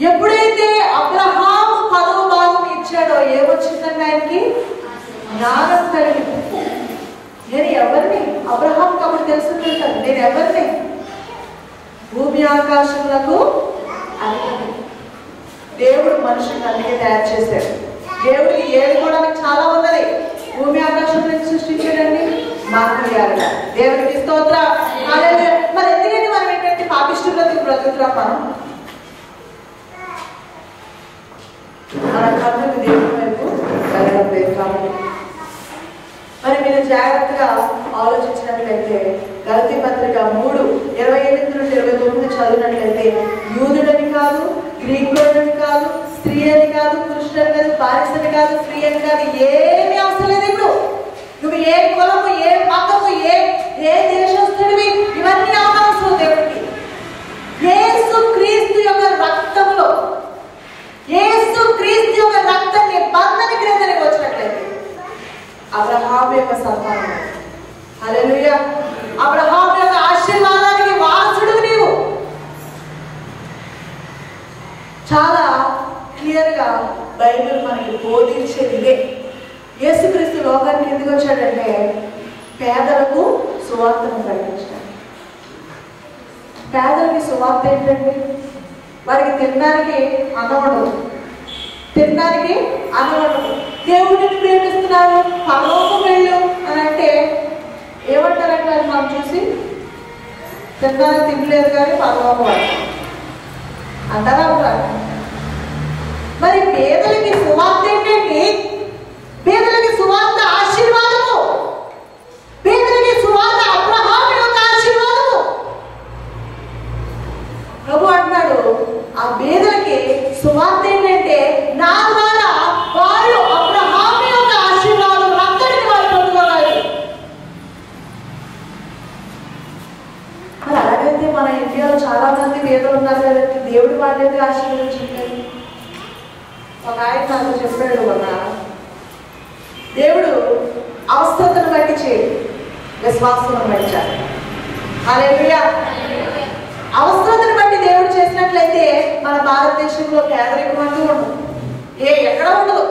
ఎప్పుడైతే అబ్రహాము 10వ భాగం ఇచ్చాడో ఏమొచ్చిందండి ఆయనకి? జ్ఞానం కలిగింది. నేను ఎవరిని? అబ్రహాంకి అప్పుడు తెలుసుకుంటాను, నేను ఎవరిని? భూమి ఆకాశములకు అధికారి. దేవుడు మనుషులను అందుకే తయారు చేశాడు. దేవుడికి ఏడుకోవడానికి చాలా ఉన్నది. భూమి ఆకాశం నుంచి సృష్టించాడండి మానవులుగా. దేవుడికి స్తోత్రం. మరి ఎందుకంటే మనం ఏంటంటే పాపిష్టులకు బ్రతుకుతున్నాం. మన కన్నుకు దేవుడి వైపు వెళ్ళడం లేదు కాబట్టి. మరి మీరు జాగ్రత్తగా ఆలోచించినట్లయితే గలతీ పత్రిక 3:28-29 చదివినట్లయితే యూదుడని కాదు, గ్రీకుడని కాదు, స్త్రీ అని కాదు, పురుషుడని కాదు, బానిసని కాదు, స్త్రీ అని కాదు, ఏమీ అవసరం లేదు. ఇప్పుడు నువ్వు ఏ కులము, ఏ మతము, ఏ దేశస్తుడివి, ఇవన్నీ అవసరం దేవుడికి. యేసు క్రీస్తు యొక్క రక్తంలో, యేసు క్రీస్తు యొక్క రక్త నిబంధన క్రిందకి వచ్చినట్లయితే అబ్రహాము యొక్క సంతానం. హల్లెలూయా. అబ్రహాము యొక్క ఆశీర్వాదానికి వారసుడు నీవు. చాలా క్లియర్ గా బైబిల్ మనకి బోధించేది ఇదే. యేసుక్రీస్తు లోకానికి ఎందుకు వచ్చాడంటే పేదలకు సువార్తను ప్రకటించడానికి. పేదలకి సువార్త ఏంటండి? వారికి తినడానికి అన్నం ఉండదు, తినడానికి అన్నం ఉండదు. దేవుడిని ప్రేమిస్తున్నారు, పరలోకం వెళ్ళు అని అంటే ఏమంటారంటే అది మనం చూసి తినడానికి తినలేదు కానీ పరలోకం అంటారా ఉంటారు. మరి పేదలకి సువార్త ఏంటండి? పేదలకి సువార్త ఆశీర్వాదము. పేదలకి సువార్త అబ్రహాము యొక్క ఆశీర్వాదము. ప్రభు అంటున్నాడు ఆ పేదలకి సువార్త ఏంటంటే నా ద్వారా వారు అబ్రహాము యొక్క ఆశీర్వాదం అంతటిని వారు పొందుకోగలరు. మరి అలాగైతే మన ఇండియాలో చాలా మంది పేదలు ఉన్నారు కదండి, దేవుడు వాళ్ళకి ఆశీర్వదించారు. ఒక ఆయన నాకు చెప్పాడు, మన దేవుడు అవసరతను బట్టి చేయడు, విశ్వాసం బట్టారు. హల్లెలూయా. అవసరతను బట్టి దేవుడు చేసినట్లయితే మన భారతదేశంలో పేదరికం అంటూ ఉండదు, ఎక్కడ ఉండదు.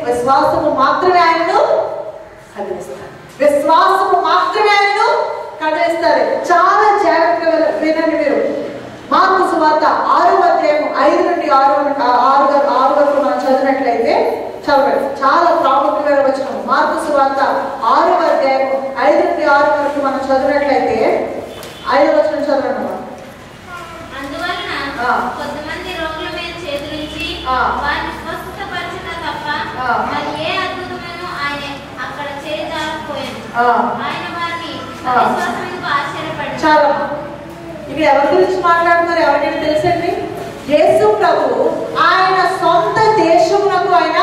విశ్వాసము మాత్రమే ఆయనను కదిలిస్తాడు. విశ్వాసము మాత్రమే ఆయనను కదిలిస్తారు. చాలా జాగ్రత్తగా వినండి మీరు. మార్కు సువార్త 6వ అధ్యాయం 5 నుండి 6 వరకు మనం చదివినట్లయితే చదవండి. చాలా ప్రాముఖ్యమైన వచనం. మార్కు సువార్త 6వ అధ్యాయం 5 నుండి 6 వరకు మనం చదివినట్లయితే 5వ వచనం చదవండి. అందువలన కొంతమంది రోగుల మీద చేతులుంచి వారిని స్వస్థపరచక తప్ప మరి ఏ అద్భుతమైన ఆయన అక్కడ చేయజాలకపోయాను. ఆయన వారిని విశ్వాసమునకు ఆశ్చర్యపడ్డాడు. చాలా ఇక్కడ ఎవరి గురించి మాట్లాడుతున్నారు? ఎవరికైనా తెలుసండి? యేసు ప్రభు ఆయన సొంత దేశమునకు ఆయన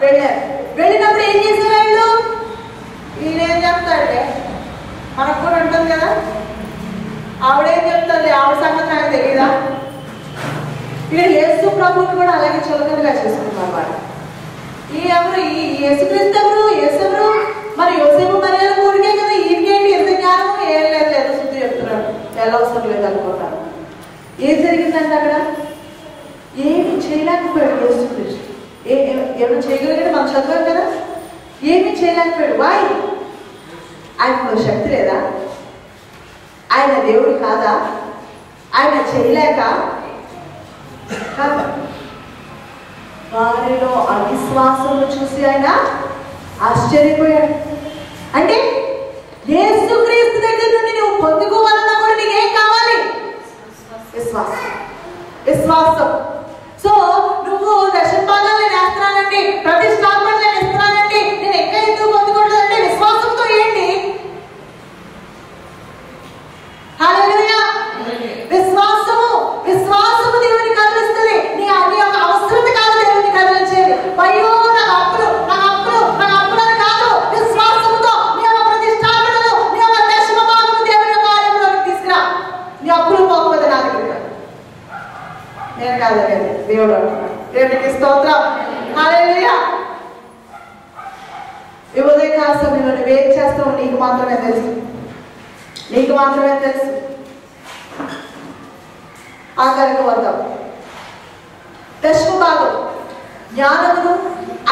వెళ్ళారు. వెళ్ళినప్పుడు ఏం చేశారు వీళ్ళు? ఈయనేం చెప్తాడే, మనకు కూడా ఉంటుంది కదా, ఆవిడేం చెప్తుంది, ఆవిడ సంగతి నాకు తెలియదా? ఇక్కడ యేసు ప్రభుని కూడా అలాగే చులకనగా చేసుకున్నారు వాళ్ళు. ఈ ఎవరు? ఈ యేసుక్రీస్తు ఎవరు? యేసు ఎవరు? మరి యోసేపు మరియల ఊరికే కదా, ఈయనకేంటి ఎంత జ్ఞానం? ఏం లేదు, ఏదో శుద్ధి చెప్తున్నాడు, ఎలా అవసరం లేదు అనుకుంటారు. ఏం జరిగిందంటే అక్కడ ఏమి చేయలేకపోయాడు యేసుక్రీస్తు. ఏమైనా చేయగలిగాడు? మనం చదివాం కదా, ఏమీ చేయలేకపోయాడు. వాయ్, ఆయనకు శక్తి లేదా? ఆయన దేవుడు కాదా? ఆయన చేయలేక కాదు. వారిలో అవిశ్వాసము చూసి ఆయన ఆశ్చర్యపోయాడు. అంటే యేసుక్రీస్తు దగ్గర నుండి నువ్వు పొందుకోవాలన్నా కూడా నీకు ఏం కావాలి? విశ్వాసం. విశ్వాసం. సో నువ్వు దశంభాగాలు నేను వేస్తున్నానండి, ప్రతిష్టాపన నేను ఇస్తున్నానండి, నేను ఇంకా ఎందుకు పొందుకోవట్లేదంటే విశ్వాసంతో ఏంటి? హల్లెలూయా. విశ్వాసము. విశ్వాసము దేవుని కదిలిస్తుంది. నీ యొక్క అవసరత కాదు దేవుని కదిలించేది. అయ్యో నాకు అప్పులు అని కాదు. విశ్వాసముతో నీ యొక్క ప్రతిష్టాపనలు, నీ యొక్క దశమ భాగము దేవుని కార్యంలోకి తీసుకురా. నీ అప్పులు పోకపోతే నా దగ్గర నేను కాదండి, దేవుడు అంటున్నాడు. దేవునికి స్తోత్రం. హల్లెలూయా. ఈ ఉదయకాల సమయంలో నువ్వేం చేస్తావు నీకు మాత్రమే తెలుసు. నీకు మాత్రమే తెలుసు. ఆఖరికి వద్దాం. దశమ భాగం జ్ఞానమును,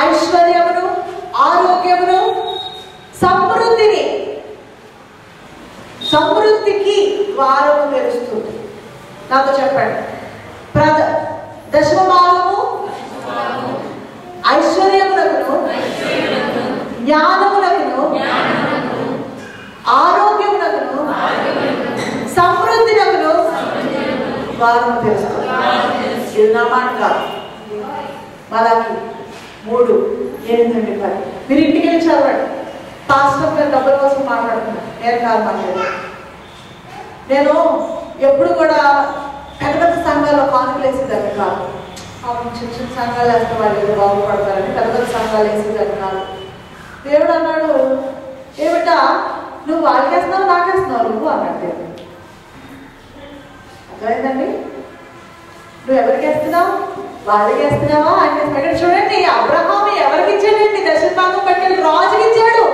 ఐశ్వర్యమును, ఆరోగ్యమును, సమృద్ధికి ద్వారము తెరుస్తుంది. నాతో చెప్పండి. దశమ భాగము ఐశ్వర్యమునకును, జ్ఞానమునకును, ఆరోగ్యమునకును, సమృద్ధినకును ద్వారము తెరుస్తుంది. ఇది నా మాట కాదు. మలాకి 3:8-10. మీరు ఇంటికి వెళ్ళి చదవండి. పాస్టర్ గారు డబ్బుల కోసం మాట్లాడుతున్నారు, నేను కాదు మాట్లాడాను. నేను ఎప్పుడు కూడా పెద్ద పెద్ద సంఘాల్లో కానుకలు వేసేదాన్ని కాదు. చిన్న చిన్న సంఘాలు వేస్తే వాళ్ళు ఏదో బాగుపడతారని పెద్ద పెద్ద సంఘాలు వేసేదాన్ని కాదు. దేవుడు అన్నాడు, ఏమిటా నువ్వు వాళ్ళకి వేస్తున్నావు, నాకేస్తున్నావు నువ్వు అన్నాడు దేవుడు. అర్థమైందండి? నువ్వు ఎవరికి వేస్తున్నావు? వాళ్ళకి వేస్తున్నావా? ఆయన ఇక్కడ చూడండి, అబ్రహాము ఎవరికి ఇచ్చాడండి? దశమ భాగం పట్టుకెళ్ళి రాజుకి ఇచ్చాడు.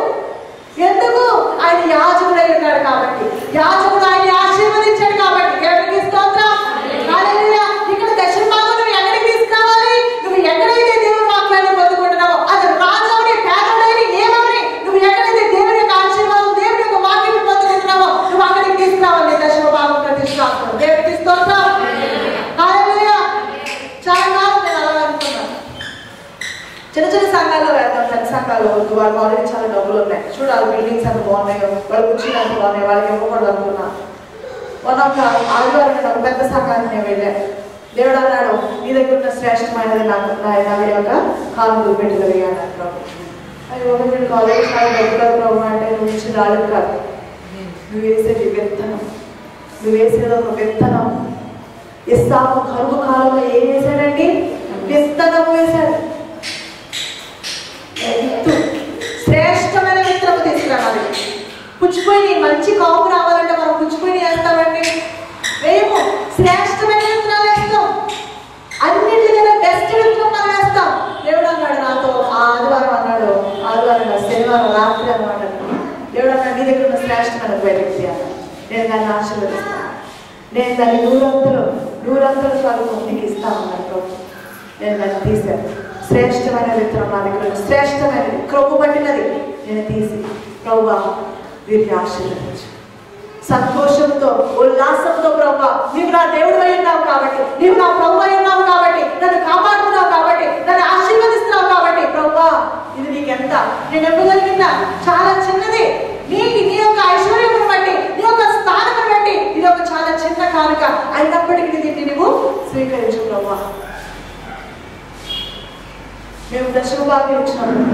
ఎందుకు? ఆయన యాజకుడు అయి ఉన్నాడు కాబట్టి. యాజకుడు ఆయన ఆశీర్వదించాడు కాబట్టి. దేవునికి స్తోత్రం. హల్లెలూయా. ఇక్కడ దశమ భాగం నువ్వు ఎక్కడికి తీసుకురావాలి? నువ్వు ఎక్కడైతే దేవుని వాక్యాన్ని పొందుకుంటున్నావో, అది రాజుని, పేదడైన ఏమని, నువ్వు ఎక్కడైతే దేవుని యొక్క ఆశీర్వాదం, దేవుని యొక్క వాక్యాన్ని పొందుకుంటున్నావో నువ్వు అక్కడికి తీసుకురావాలి. దశమ భాగం ప్రతిష్టాపన. దేవునికి స్తోత్రం. హల్లెలూయా. చాలా కాలం నేను అలా అనుకున్నాను. చిన్న చిన్న సంఘాల్లో వెళ్తాం, పెద్ద సంఘాల్లో వాళ్ళకి ఆల్రెడీ చాలా డబ్బులు ఉన్నాయి. చూడాలి బిల్డింగ్స్ అంత బాగున్నాయో, వాళ్ళు కూర్చుని అంత బాగున్నాయి, వాళ్ళకి ఇవ్వకూడదు అనుకున్నా. ఒక ఆదివారం ఒక పెద్ద సంఘానికి నేను వెళ్ళాను. దేవుడు అన్నాడు, నీ దగ్గర ఉన్న శ్రేష్టమైనది నాకు నా యొక్క కానుకలు పెట్టినవి అన్నాడు ప్రభు. అది ఒకటి కాలేజ్ డబ్బులు ప్రభు అంటే నువ్వు ఇచ్చిన రాలేదు కాదు, నువ్వు వేసేది విత్తనం. నువ్వు వేసేది ఒక విత్తనం. ఇస్సాకు కరువు కాలంలో ఏం వేశాడండి? విత్తనం వేశాడు. శ్రేష్టమైన విత్తనం తీసుకురావాలి. పుచ్చిపోయి మంచి కాపు రావాలంటే మనం పుచ్చిపోయి వేస్తామండి, మేము శ్రేష్టమైన విత్తనాలు వేస్తాం. అన్నింటికన్నా బెస్ట్ విత్తనం మనం వేస్తాం. దేవుడు అన్నాడు నాతో ఆదివారం అన్నాడు, ఆదివారం శనివారం రాత్రి అన్నమాట. దేవుడు అన్నాడు, నీ దగ్గర ఉన్న శ్రేష్టమైన బయటకు తీయాలి, నేను దాన్ని ఆశీర్వదిస్తాను, నేను దాన్ని నూరంతలు చదువు నీకు ఇస్తామన్నాడు. నేను దాన్ని తీశాను. శ్రేష్టమైన విత్తనం నా దగ్గర, శ్రేష్టమైనది క్రొవ్వు పట్టినది నేను తీసి ప్రభువా వీరిని ఆశీర్వదించు. సంతోషంతో ఉల్లాసంతో ప్రభా నీవు నా దేవుడు అయి ఉన్నావు కాబట్టి, నీవు నా ప్రభు అయి ఉన్నావు కాబట్టి, నన్ను కాపాడుతున్నావు కాబట్టి, నన్ను ఆశీర్వదిస్తున్నావు కాబట్టి ప్రభా ఇది నీకెంత నేను ఇవ్వగలిగిందా చాలా చిన్నది. నీ యొక్క ఐశ్వర్యమును బట్టి, నీ యొక్క స్థానం బట్టి ఇది ఒక చాలా చిన్న కానుక అయినప్పటికీ దీన్ని నువ్వు స్వీకరించు ప్రభా. మేము దశభాగం ఇచ్చినప్పుడు,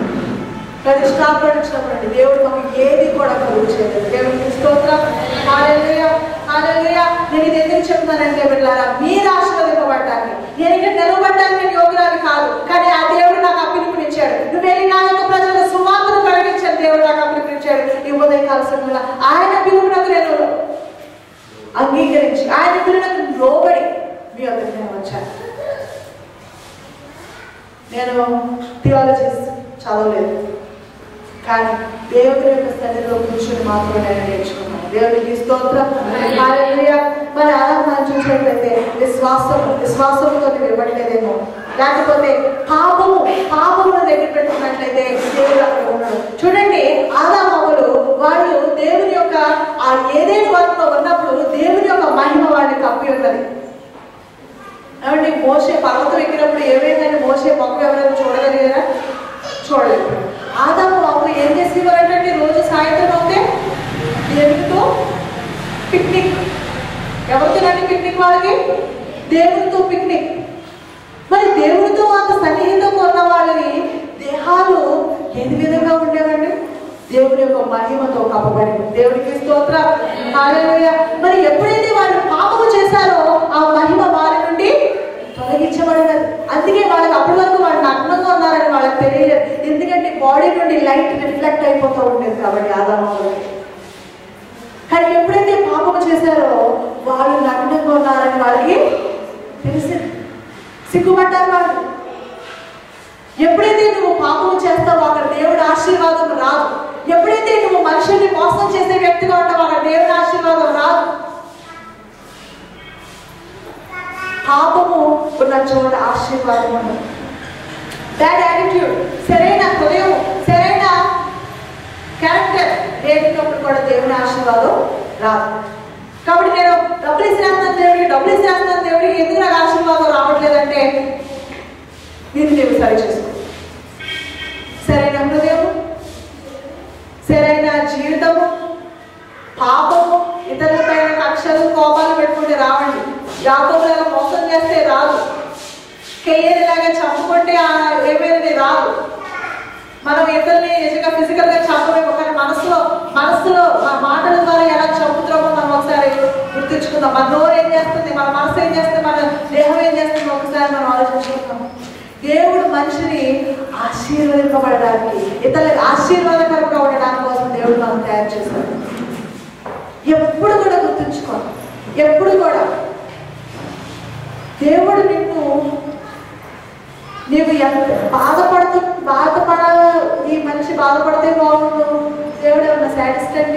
ప్రతిష్టాపన ఇచ్చినప్పుడు దేవుడు మాకు ఏది కూడా కలుగు చేయలేదు. దేవుడికి స్తోత్రం. హల్లెలూయా హల్లెలూయా. నేను ఇది ఎందుకు చెప్తానంటే బిడ్డలారా, మీరు ఆశీర్వదింపబడ్డానికి, నేను ఇక్కడ నిలబడ్డానికి నేను యోగ్యురాలు కాదు, కానీ ఆ దేవుడు నాకు ఆ పిలుపునిచ్చాడు. నువ్వు వెళ్ళి నా యొక్క ప్రజలకు సువార్తను ప్రకటించాను, దేవుడు నాకు ఆ పిలుపునిచ్చాడు. ఈ ఉదయకాల సమయంలో ఆయన పిలుపునకు నేను అంగీకరించి, ఆయన పిలుపునకు లోబడి మీ వద్దకు నేను వచ్చాను. నేను థియాలజీ చదవలేదు, కానీ దేవుని యొక్క సన్నిధిలో కూర్చొని మాత్రం నేను నేర్చుకున్నాను. దేవునికి స్తోత్రం. హల్లెలూయా. మరి ఆరాధన చూసినట్లయితే విశ్వాసంతో ఇవ్వట్లేదేమో, లేకపోతే పాపమును దగ్గర పెట్టుకున్నట్లయితే దేవుడు అక్కడ ఉన్నాడు. చూడండి, ఆదామవ్వలు వాళ్ళు దేవుని యొక్క ఆ ఏదైనా వరకు ఉన్నప్పుడు దేవుని యొక్క మహిమ వాడిని కప్పి ఉన్నది. కాబట్టి మోసే పర్వతం ఎక్కినప్పుడు ఏమైందని మోసే మొక్క ఎవరైనా చూడగలిగారా? చూడలేదు. ఆదాము అవ్వలు ఏం చేసేవారంటే రోజు సాయంత్రం అవుతే దేవునితో పిక్నిక్. ఎవరితోనండి పిక్నిక్? వాళ్ళకి దేవునితో పిక్నిక్. మరి దేవునితో అంత సన్నిహితంగా ఉన్న వాళ్ళని దేహాలు ఎన్ని విధంగా ఉండేవండి? దేవుని యొక్క మహిమతో కప్పబడింది. దేవునికి స్తోత్రం. హల్లెలూయా. మరి ఎప్పుడైతే వాళ్ళు పాపము చేశారో ఆ మహిమ వారి నుండి తొలగించబడినది. అందుకే వాళ్ళకి అప్పటి వరకు వాళ్ళు నగ్నంగా ఉన్నారని వాళ్ళకి తెలియలేదు. ఎందుకంటే బాడీ నుండి లైట్ రిఫ్లెక్ట్ అయిపోతూ ఉండేది కాబట్టి ఆదామవ్వలకి. కానీ ఎప్పుడైతే పాపము చేశారో వాళ్ళు నగ్నంగా ఉన్నారని వాళ్ళకి తెలిసింది. సిగ్గుపడ్డారు వాళ్ళు. ఎప్పుడైతే నువ్వు పాపము చేస్తావో అక్కడ దేవుడి ఆశీర్వాదం రాదు. ఎప్పుడైతే నువ్వు మనుషుల్ని మోసం చేసే వ్యక్తిగా ఉంటావో అక్కడ దేవుడి ఆశీర్వాదం రాదు. పాపము ఉన్న చోట ఆశీర్వాదం ఉండదు. బ్యాడ్ యాటిట్యూడ్, సరైన హృదయం, సరైన క్యారెక్టర్ లేనప్పుడు కూడా దేవుని ఆశీర్వాదం రాదు. కాబట్టి నేను డబ్బులు ఇసిరేస్తున్నాను దేవుడికి ఎందుకు నాకు ఆశీర్వాదం రావట్లేదంటే నీవు సరి చేసుకో. సరైన హృదయము, సరైన జీవితము, పాపము, ఇతరులపైన కక్షలు కోపాలు పెట్టుకుంటే రావండి. యాకోబులాగా మోసం చేస్తే రాదు. కేయలాగా చంపుకుంటే ఏమైనా రాదు. మనం ఇతరుల్ని నిజంగా ఫిజికల్ గా చంపలేము, కానీ మనసులో మన మాటల ద్వారా ఎలా చంపుతామో మనం ఒకసారి గుర్తించుకుందాం. మన నోరు ఏం చేస్తుంది, మన మనసు ఏం చేస్తుంది, మన దేహం ఏం చేస్తుంది ఒకసారి మనం ఆలోచించుకుందాం. దేవుడు మనిషిని ఆశీర్వదింపబడడానికి, ఇతరులకు ఆశీర్వాదకరంగా ఉండడానికి కోసం దేవుడు మనం తయారు చేస్తాడు. ఎప్పుడు కూడా గుర్తుంచుకోండి, ఎప్పుడు కూడా దేవుడు నీవు ఎంత ఈ మనిషి బాధపడితే బాగుండు, దేవుడు ఏమన్నా సాటిస్ఫైడ్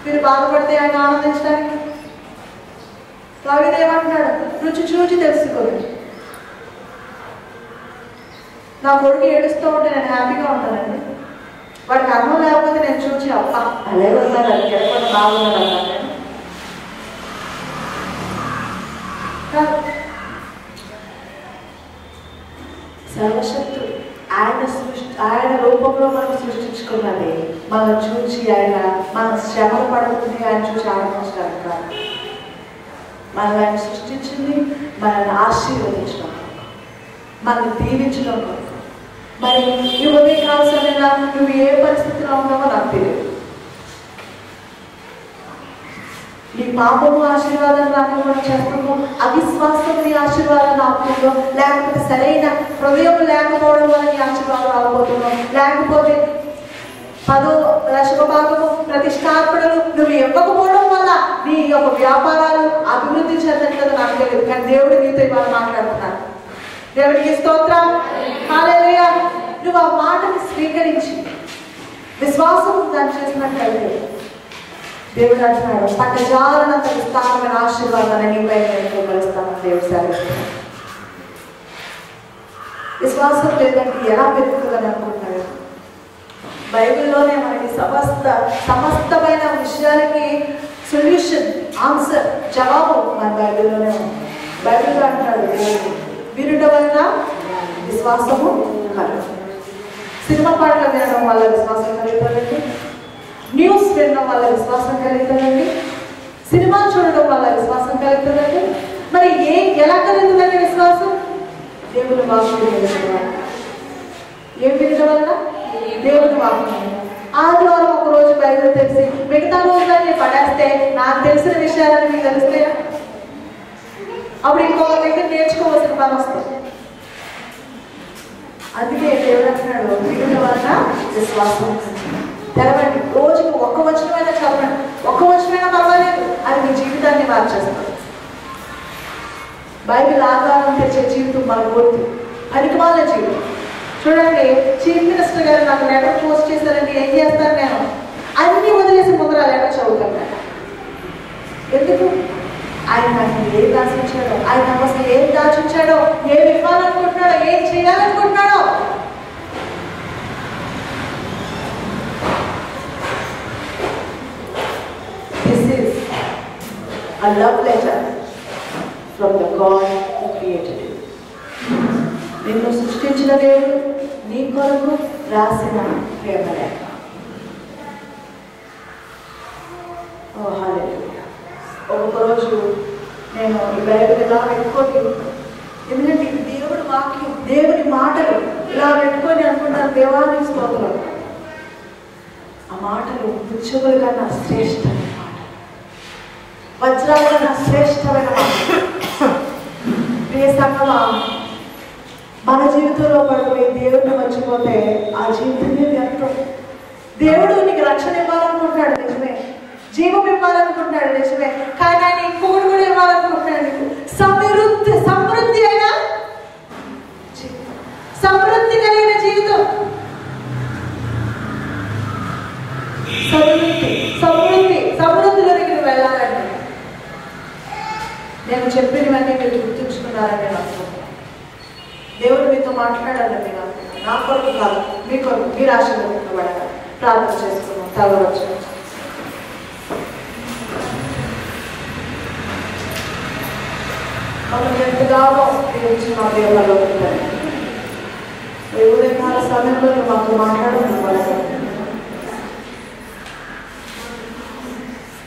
మీరు బాధపడితే ఆయన ఆనందించడానికి? దావీదు ఏమంటున్నాడు? రుచి చూచి తెలుసుకోండి. నా కొడుకు ఏడుస్తూ ఉంటే నేను హ్యాపీగా ఉంటానండి. వాడికి అన్నం లేకపోతే నేను చూసి అబ్బా అలే ఉన్నాడు, అది ఎక్కడ బాగున్నాడు అన్నాను నేను. సర్వశక్తుడు ఆయన రూపంలో మనం సృష్టించుకున్నది మనం చూసి ఆయన మన శ్రమలు పడుతుంది ఆయన చూసి ఆనందించడానికి కాదు. మనం ఆయన సృష్టించింది మనల్ని ఆశీర్వదించడం, మనల్ని దీవించడం కొరకు. మరి ఈ ఉదయకాల సమయంలో నువ్వు ఏ పరిస్థితిలో ఉన్నావో నాకు తెలియదు. నీ పాపము ఆశీర్వాదం రాకుండా చేస్తాము, అవిశ్వాసం నీ ఆశీర్వాదం ఆపుతుందో, లేకపోతే సరైన హృదయం లేకపోవడం వల్ల నీ ఆశీర్వాదం రాకపోతుందో, లేకపోతే 10వ దశమ భాగము ప్రతిష్టాపనలు నువ్వు ఇవ్వకపోవడం వల్ల నీ యొక్క వ్యాపారాలు అభివృద్ధి చెందట్లేదు నాకు తెలియదు. కానీ దేవుడు నీతో ఇవాళ మాట్లాడుతున్నాడు. దేవుడికి స్తోత్రం. హల్లెలూయా. నువ్వు ఆ మాటని స్వీకరించి విశ్వాసం దాన్ని చేసినట్లయితే దేవుడు అంటున్నాడు, పట్టజాలనంత విస్తారమైన ఆశీర్వాదాన్ని నీపై నేను కలుస్తానని దేవుడు సెలవిస్తున్నాడు. విశ్వాసం లేదంటే ఎలా పెరుగుతుందని అనుకుంటున్నాడు? బైబిల్లోనే మనకి సమస్తమైన విషయాలకి సొల్యూషన్, ఆన్సర్, జవాబు మన బైబిల్లోనే ఉంది. బైబిల్లో అంటాడు వినుట వలన విశ్వాసము కలుగుతుంది. సినిమా పాటలు వినడం వల్ల విశ్వాసం కలుగుతుందండి, న్యూస్ వినడం వల్ల విశ్వాసం కలుగుతుందండి, సినిమా చూడడం వల్ల విశ్వాసం కలుగుతుందండి. మరి ఎలా కలుగుతుందండి విశ్వాసం? దేవుని వాక్యం వినడం వల్ల. ఏం వినడం వల్ల? దేవుని వాక్యం. ఆదివారం ఒక రోజు బైబిల్ తెలిసి మిగతా రోజులన్నీ పడేస్తే నాకు తెలిసిన విషయాలని మీకు తెలుస్తాయా? అప్పుడు ఇంకొక దగ్గర నేర్చుకోవాల్సిన పని వస్తుంది. అందుకే దేవుడు అంటున్నాడు వినడం వలన విశ్వాసం. తెరవండి, రోజుకు ఒక్క వచనమైనా చదవండి, ఒక్క వచనమైనా పర్వాలేదు, అది మీ జీవితాన్ని మార్చేస్తుంది. బైబిల్ ఆధారం తెచ్చే జీవితం మన కోరుతూ పనికిమాల జీవితం. చూడండి, చీఫ్ మినిస్టర్ గారు నాకు లెటర్ పోస్ట్ చేశారండి, ఏం చేస్తాను నేను? అన్ని వదిలేసి ముందర లెటర్ చదువుతాను. ఎందుకు? ఆయన నాకు ఏం దాచించాడో, ఆయన నాకు అసలు ఏం దాచించాడో, ఏం ఇవ్వాలనుకుంటున్నాడో, ఏం చేయాలనుకుంటున్నాడో. This is a love letter from the God who created you. నిన్ను సృష్టించిన దేవుడు నీ కొరకు రాసిన ప్రేమ లేఖ. ఓ హల్లెలూయా. ఒకరోజు నేను ఈ బైబిల్ ఇలా పెట్టుకొని, ఎందుకంటే ఇది దేవుడి వాక్యం, దేవుడి మాటలు ఇలా పెట్టుకొని అనుకుంటాను, దేవానికి స్తోత్రం. ఆ మాటలు ముత్యముల కన్నా శ్రేష్టమైన మాట, వజ్రాల కన్నా శ్రేష్టమైన మాట. ప్రియ సంగమా, మన జీవితంలో పడిపోయి దేవుడిని మర్చిపోతే ఆ జీవితమే వ్యర్థం. దేవుడు నీకు రక్షణ ఇవ్వాలనుకుంటాడు నిజమే, జీవం ఇవ్వాలనుకుంటాడు నిజమే, కానీ ఆయన ఇంకొకటి కూడా ఇవ్వాలనుకుంటున్నాడు నీకు. సమృద్ధి అయినా సమృద్ధి కలిగిన జీవితం. సమృద్ధిలోకి నువ్వు వెళ్ళాలండి. నేను చెప్పినవన్నీ మీరు గుర్తుంచుకున్నారని నేను అనుకుంటున్నాను. దేవుడు మీతో మాట్లాడాలని నా కొరకు కాదు, మీ కొరకు, మీరు ఆశీర్వదించబడాలి. ప్రార్థన చేసుకున్నాం. తలవచ్చు. మమ్మల్ని ఎంతగానో గురించి మా దేవాలో ఉంటాయి. ఎవరైనా సమయంలో మాతో మాట్లాడడం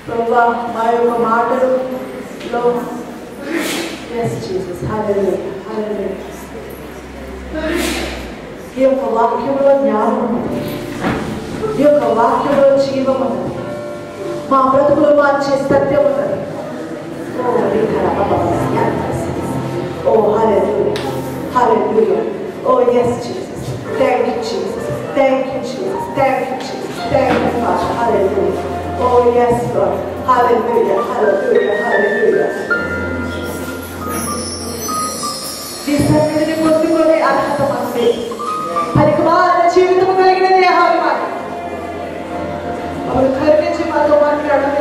ప్రభా, మా యొక్క మాటలలో ఈ యొక్క వాక్యంలో జ్ఞానం ఉంది, ఈ యొక్క వాక్యంలో జీవం ఉన్నది, మా బ్రతుకులు మార్చే సత్యం ఉన్నది. Oh, hallelujah. Hallelujah. Oh, yes, Jesus. Thank you, Jesus. Thank you, Jesus. Thank you, Jesus. Thank you, Father. Hallelujah. Oh, yes, Lord. Hallelujah. Hallelujah. Hallelujah. ఈ సన్నిధిని పొందుకునే అర్హత మనది. పరికమాల జీవితం కలిగిన దేహాలు మాది. వాళ్ళు కరుణించి మాతో మాట్లాడాలి.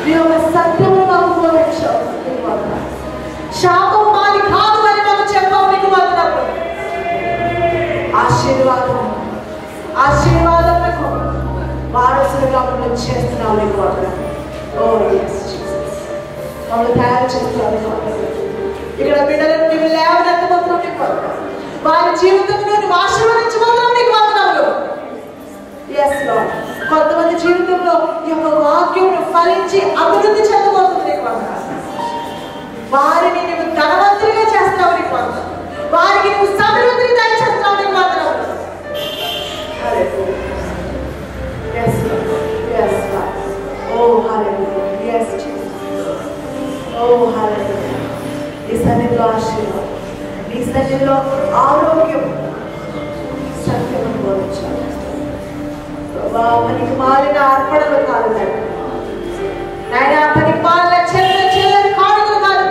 నీ యొక్క సత్యము మాకు బోధించావు. శాపం మాది కాదు అని మాకు చెప్పావు. నీకు మాత్రం ఆశీర్వాదములకు వారసులుగా మమ్మల్ని చేస్తున్నావు. నీకు మాత్రం మమ్మల్ని తయారు చేస్తున్నావు. ఇక్కడ బిడ్డలను మేము లేవనెత్తబోతున్నాం. నీకు మాత్రం వారి జీవితంలో నువ్వు ఆశీర్వదించబోతున్నావు. నీకు మాత్రములు ఎస్ లార్డ్. కొంతమంది జీవితంలో ఈ యొక్క వాక్యం ఫలించి అభివృద్ధి చెందబోతుంది. నీకు మాత్రం వారిని నువ్వు ధనవంతులుగా చేస్తావు. నీకు మాత్రం వారికి నువ్వు సమృద్ధిని దయచేస్తావు. నీకు మాత్రం ఈ సన్నిధిలో ఆశీర్వాదం, నీ సన్నిధిలో ఆరోగ్యం, సత్యమని బోధించాలి. పనికి మాలిన అర్పణలు కాదు నాయన, పనికి మాలిన చెల్లని కానుకలు కాదు.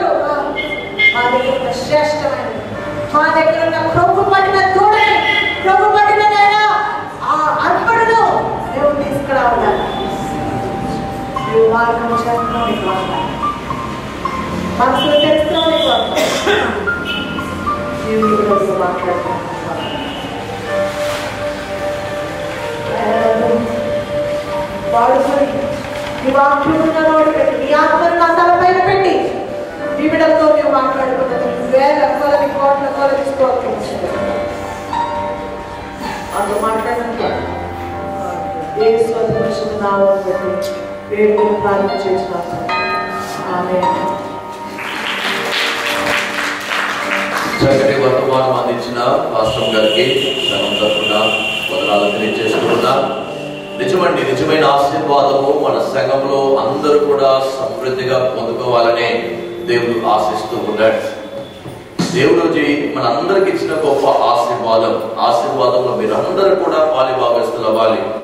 మా దగ్గర ఉన్న శ్రేష్టమైనది, మా దగ్గర ఉన్న క్రొవ్వు పట్టిన దూడని, క్రొవ్వు పట్టిన నాయన ఆ అర్పణను దేవుడు తీసుకురావాలి. నువ్వు మార్గం చేస్తున్నావు. నీకు మనసులో తెలుస్తున్నావు. నీకు నీవు మాట్లాడుతున్నావు. వాడుకొని నీ వాక్యమును నన్ను పెట్టి నీ ఆత్మను నా తలపైన పెట్టి నీ బిడ్డలతో నీవు మాట్లాడుకున్నది వేల కొలది కోట్ల కొలది స్తోత్రించండి. అందులో మాట్లాడినట్టు ఏ స్వతంత్ర నామం పెట్టి వేడుకలు ప్రారంభం చేసినాము. ఆమేన్. చక్కటి వర్తమానం అందించిన పాస్టర్ గారికి సంఘం తరఫున వందనాలు తెలియజేసుకుంటున్నా. నిజమండి, నిజమైన ఆశీర్వాదము మన సంఘంలో అందరూ కూడా సమృద్ధిగా పొందుకోవాలనే దేవుడు ఆశిస్తూ ఉన్నాడు. దేవుడు మనందరికి ఇచ్చిన గొప్ప ఆశీర్వాదంలో మీరందరూ కూడా పాలిభాగస్తులు అవ్వాలి.